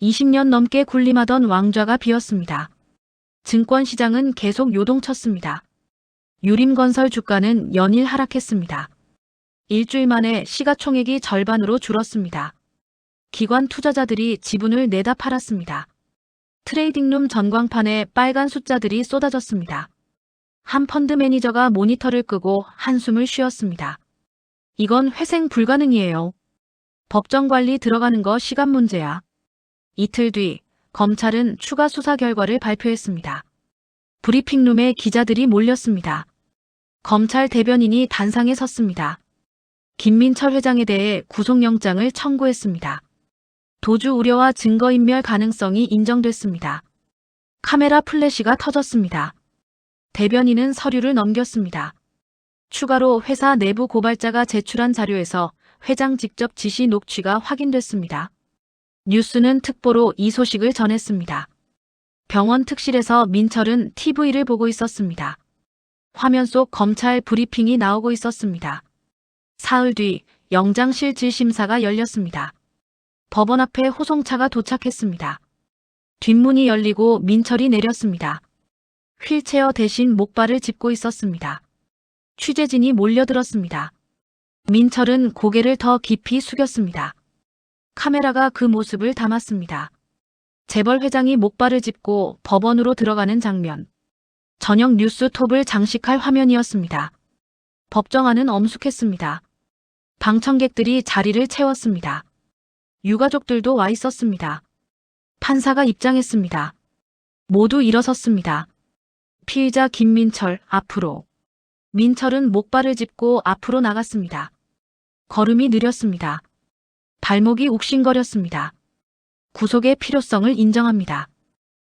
20년 넘게 군림하던 왕좌가 비었습니다. 증권시장은 계속 요동쳤습니다. 유림건설 주가는 연일 하락했습니다. 일주일 만에 시가총액이 절반으로 줄었습니다. 기관 투자자들이 지분을 내다 팔았습니다. 트레이딩룸 전광판에 빨간 숫자들이 쏟아졌습니다. 한 펀드 매니저가 모니터를 끄고 한숨을 쉬었습니다. 이건 회생 불가능이에요. 법정관리 들어가는 거 시간 문제야. 이틀 뒤 검찰은 추가 수사 결과를 발표했습니다. 브리핑룸에 기자들이 몰렸습니다. 검찰 대변인이 단상에 섰습니다. 김민철 회장에 대해 구속영장을 청구했습니다. 도주 우려와 증거인멸 가능성이 인정됐습니다. 카메라 플래시가 터졌습니다. 대변인은 서류를 넘겼습니다. 추가로 회사 내부 고발자가 제출한 자료에서 회장 직접 지시 녹취가 확인됐습니다. 뉴스는 특보로 이 소식을 전했습니다. 병원 특실에서 민철은 TV를 보고 있었습니다. 화면 속 검찰 브리핑이 나오고 있었습니다. 사흘 뒤 영장실 질심사가 열렸습니다. 법원 앞에 호송차가 도착했습니다. 뒷문이 열리고 민철이 내렸습니다. 휠체어 대신 목발을 짚고 있었습니다. 취재진이 몰려들었습니다. 민철은 고개를 더 깊이 숙였습니다. 카메라가 그 모습을 담았습니다. 재벌 회장이 목발을 짚고 법원으로 들어가는 장면. 저녁 뉴스 톱을 장식할 화면이었습니다. 법정 안은 엄숙했습니다. 방청객들이 자리를 채웠습니다. 유가족들도 와 있었습니다. 판사가 입장했습니다. 모두 일어섰습니다. 피의자 김민철 앞으로. 민철은 목발을 짚고 앞으로 나갔습니다. 걸음이 느렸습니다. 발목이 욱신거렸습니다. 구속의 필요성을 인정합니다.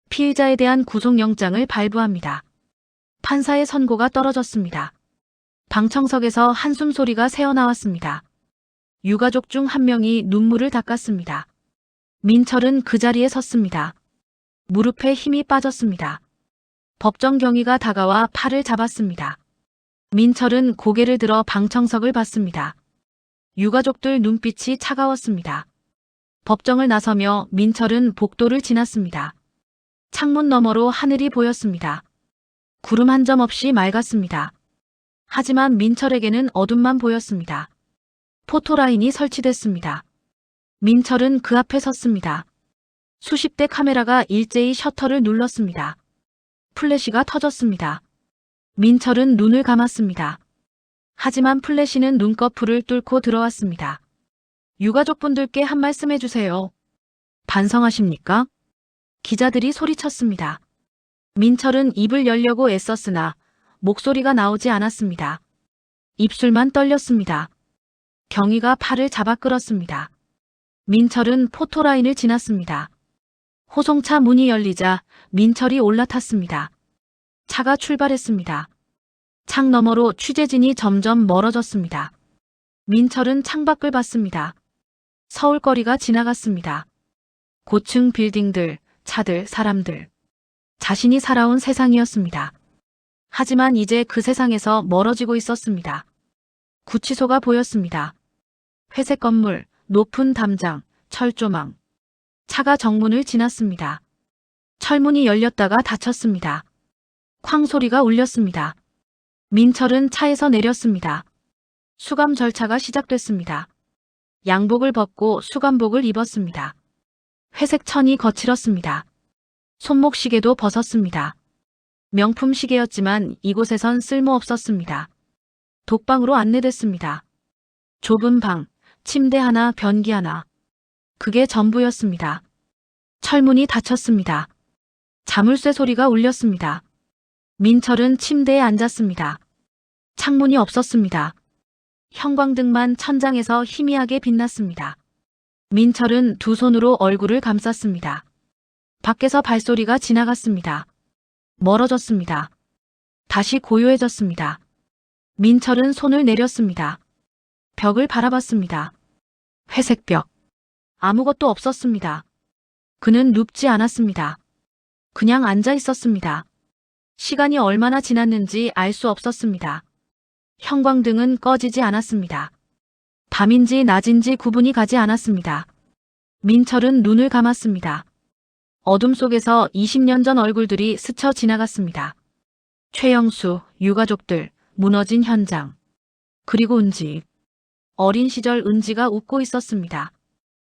피의자에 대한 구속영장을 발부합니다. 판사의 선고가 떨어졌습니다. 방청석에서 한숨 소리가 새어나왔습니다. 유가족 중 한 명이 눈물을 닦았습니다. 민철은 그 자리에 섰습니다. 무릎에 힘이 빠졌습니다. 법정 경위가 다가와 팔을 잡았습니다. 민철은 고개를 들어 방청석을 봤습니다. 유가족들 눈빛이 차가웠습니다. 법정을 나서며 민철은 복도를 지났습니다. 창문 너머로 하늘이 보였습니다. 구름 한 점 없이 맑았습니다. 하지만 민철에게는 어둠만 보였습니다. 포토라인이 설치됐습니다. 민철은 그 앞에 섰습니다. 수십 대 카메라가 일제히 셔터를 눌렀습니다. 플래시가 터졌습니다. 민철은 눈을 감았습니다. 하지만 플래시는 눈꺼풀을 뚫고 들어왔습니다. 유가족분들께 한 말씀 해주세요. 반성하십니까? 기자들이 소리쳤습니다. 민철은 입을 열려고 애썼으나 목소리가 나오지 않았습니다. 입술만 떨렸습니다. 경위가 팔을 잡아 끌었습니다. 민철은 포토라인을 지났습니다. 호송차 문이 열리자 민철이 올라탔습니다. 차가 출발했습니다. 창 너머로 취재진이 점점 멀어졌습니다. 민철은 창밖을 봤습니다. 서울거리가 지나갔습니다. 고층 빌딩들, 차들, 사람들. 자신이 살아온 세상이었습니다. 하지만 이제 그 세상에서 멀어지고 있었습니다. 구치소가 보였습니다. 회색 건물, 높은 담장, 철조망. 차가 정문을 지났습니다. 철문이 열렸다가 닫혔습니다. 쾅 소리가 울렸습니다. 민철은 차에서 내렸습니다. 수감 절차가 시작됐습니다. 양복을 벗고 수감복을 입었습니다. 회색 천이 거칠었습니다. 손목시계도 벗었습니다. 명품 시계였지만 이곳에선 쓸모없었습니다. 독방으로 안내됐습니다. 좁은 방, 침대 하나, 변기 하나. 그게 전부였습니다. 철문이 닫혔습니다. 자물쇠 소리가 울렸습니다. 민철은 침대에 앉았습니다. 창문이 없었습니다. 형광등만 천장에서 희미하게 빛났습니다. 민철은 두 손으로 얼굴을 감쌌습니다. 밖에서 발소리가 지나갔습니다. 멀어졌습니다. 다시 고요해졌습니다. 민철은 손을 내렸습니다. 벽을 바라봤습니다. 회색 벽. 아무것도 없었습니다. 그는 눕지 않았습니다. 그냥 앉아 있었습니다. 시간이 얼마나 지났는지 알 수 없었습니다. 형광등은 꺼지지 않았습니다. 밤인지 낮인지 구분이 가지 않았습니다. 민철은 눈을 감았습니다. 어둠 속에서 20년 전 얼굴들이 스쳐 지나갔습니다. 최영수, 유가족들, 무너진 현장. 그리고 은지. 어린 시절 은지가 웃고 있었습니다.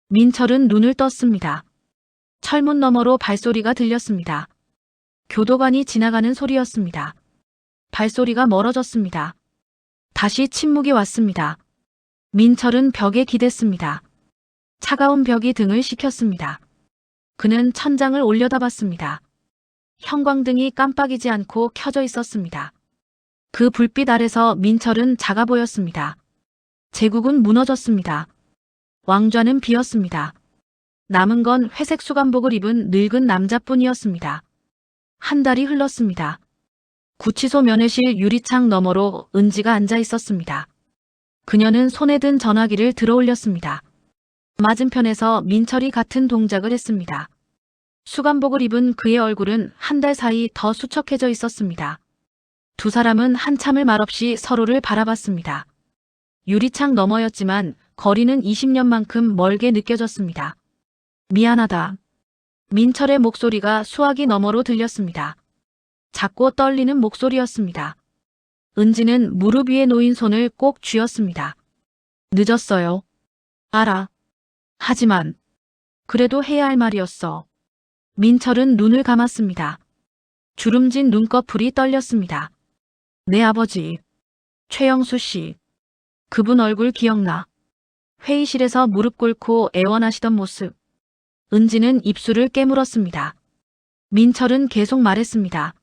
민철은 눈을 떴습니다. 철문 너머로 발소리가 들렸습니다. 교도관이 지나가는 소리였습니다. 발소리가 멀어졌습니다. 다시 침묵이 왔습니다. 민철은 벽에 기댔습니다. 차가운 벽이 등을 식혔습니다. 그는 천장을 올려다봤습니다. 형광등이 깜빡이지 않고 켜져 있었습니다. 그 불빛 아래서 민철은 작아 보였습니다. 제국은 무너졌습니다. 왕좌는 비었습니다. 남은 건 회색 수감복을 입은 늙은 남자뿐이었습니다. 한 달이 흘렀습니다. 구치소 면회실 유리창 너머로 은지가 앉아 있었습니다. 그녀는 손에 든 전화기를 들어 올렸습니다. 맞은편에서 민철이 같은 동작을 했습니다. 수감복을 입은 그의 얼굴은 한 달 사이 더 수척해져 있었습니다. 두 사람은 한참을 말없이 서로를 바라봤습니다. 유리창 너머였지만 거리는 20년만큼 멀게 느껴졌습니다. 미안하다. 민철의 목소리가 수화기 너머로 들렸습니다. 작고 떨리는 목소리였습니다. 은지는 무릎 위에 놓인 손을 꼭 쥐었습니다. 늦었어요. 알아. 하지만 그래도 해야 할 말이었어. 민철은 눈을 감았습니다. 주름진 눈꺼풀이 떨렸습니다. 내 아버지, 최영수 씨. 그분 얼굴 기억나. 회의실에서 무릎 꿇고 애원하시던 모습. 은지는 입술을 깨물었습니다. 민철은 계속 말했습니다.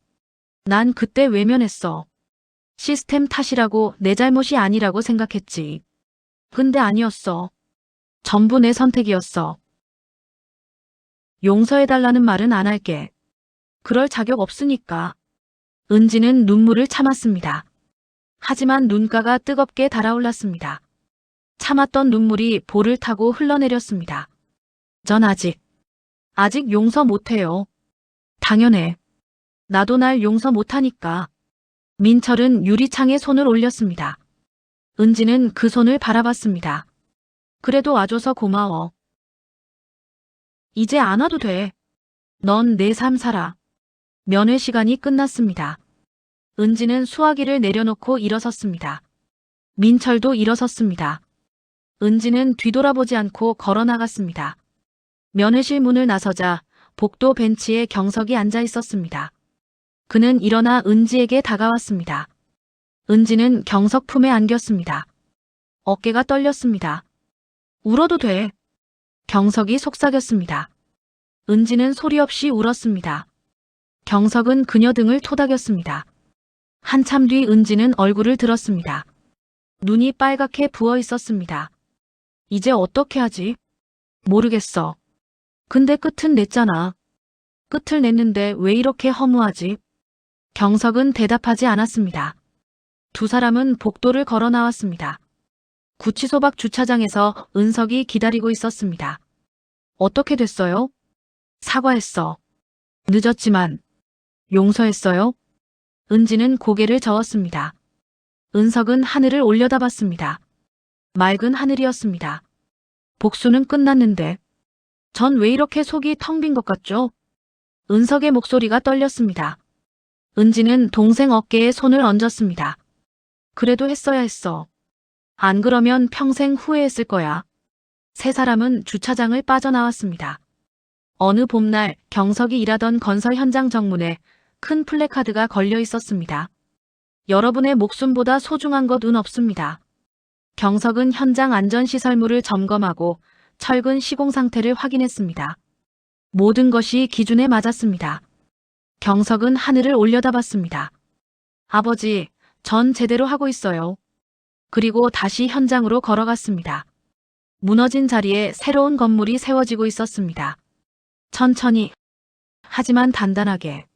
난 그때 외면했어. 시스템 탓이라고 내 잘못이 아니라고 생각했지. 근데 아니었어. 전부 내 선택이었어. 용서해달라는 말은 안 할게. 그럴 자격 없으니까. 은지는 눈물을 참았습니다. 하지만 눈가가 뜨겁게 달아올랐습니다. 참았던 눈물이 볼을 타고 흘러내렸습니다. 전 아직 용서 못해요. 당연해. 나도 날 용서 못하니까. 민철은 유리창에 손을 올렸습니다. 은지는 그 손을 바라봤습니다. 그래도 와줘서 고마워. 이제 안 와도 돼. 넌 내 삶 살아. 면회 시간이 끝났습니다. 은지는 수화기를 내려놓고 일어섰습니다. 민철도 일어섰습니다. 은지는 뒤돌아보지 않고 걸어 나갔습니다. 면회실 문을 나서자 복도 벤치에 경석이 앉아 있었습니다. 그는 일어나 은지에게 다가왔습니다. 은지는 경석 품에 안겼습니다. 어깨가 떨렸습니다. 울어도 돼. 경석이 속삭였습니다. 은지는 소리 없이 울었습니다. 경석은 그녀 등을 토닥였습니다. 한참 뒤 은지는 얼굴을 들었습니다. 눈이 빨갛게 부어 있었습니다. 이제 어떻게 하지? 모르겠어. 근데 끝은 냈잖아. 끝을 냈는데 왜 이렇게 허무하지? 경석은 대답하지 않았습니다. 두 사람은 복도를 걸어 나왔습니다. 구치소 밖 주차장에서 은석이 기다리고 있었습니다. 어떻게 됐어요? 사과했어. 늦었지만. 용서했어요? 은지는 고개를 저었습니다. 은석은 하늘을 올려다봤습니다. 맑은 하늘이었습니다. 복수는 끝났는데. 전 왜 이렇게 속이 텅 빈 것 같죠? 은석의 목소리가 떨렸습니다. 은지는 동생 어깨에 손을 얹었습니다. 그래도 했어야 했어. 안 그러면 평생 후회했을 거야. 세 사람은 주차장을 빠져나왔습니다. 어느 봄날 경석이 일하던 건설 현장 정문에 큰 플래카드가 걸려 있었습니다. 여러분의 목숨보다 소중한 것은 없습니다. 경석은 현장 안전시설물을 점검하고 철근 시공 상태를 확인했습니다. 모든 것이 기준에 맞았습니다. 경석은 하늘을 올려다봤습니다. 아버지, 전 제대로 하고 있어요. 그리고 다시 현장으로 걸어갔습니다. 무너진 자리에 새로운 건물이 세워지고 있었습니다. 천천히, 하지만 단단하게.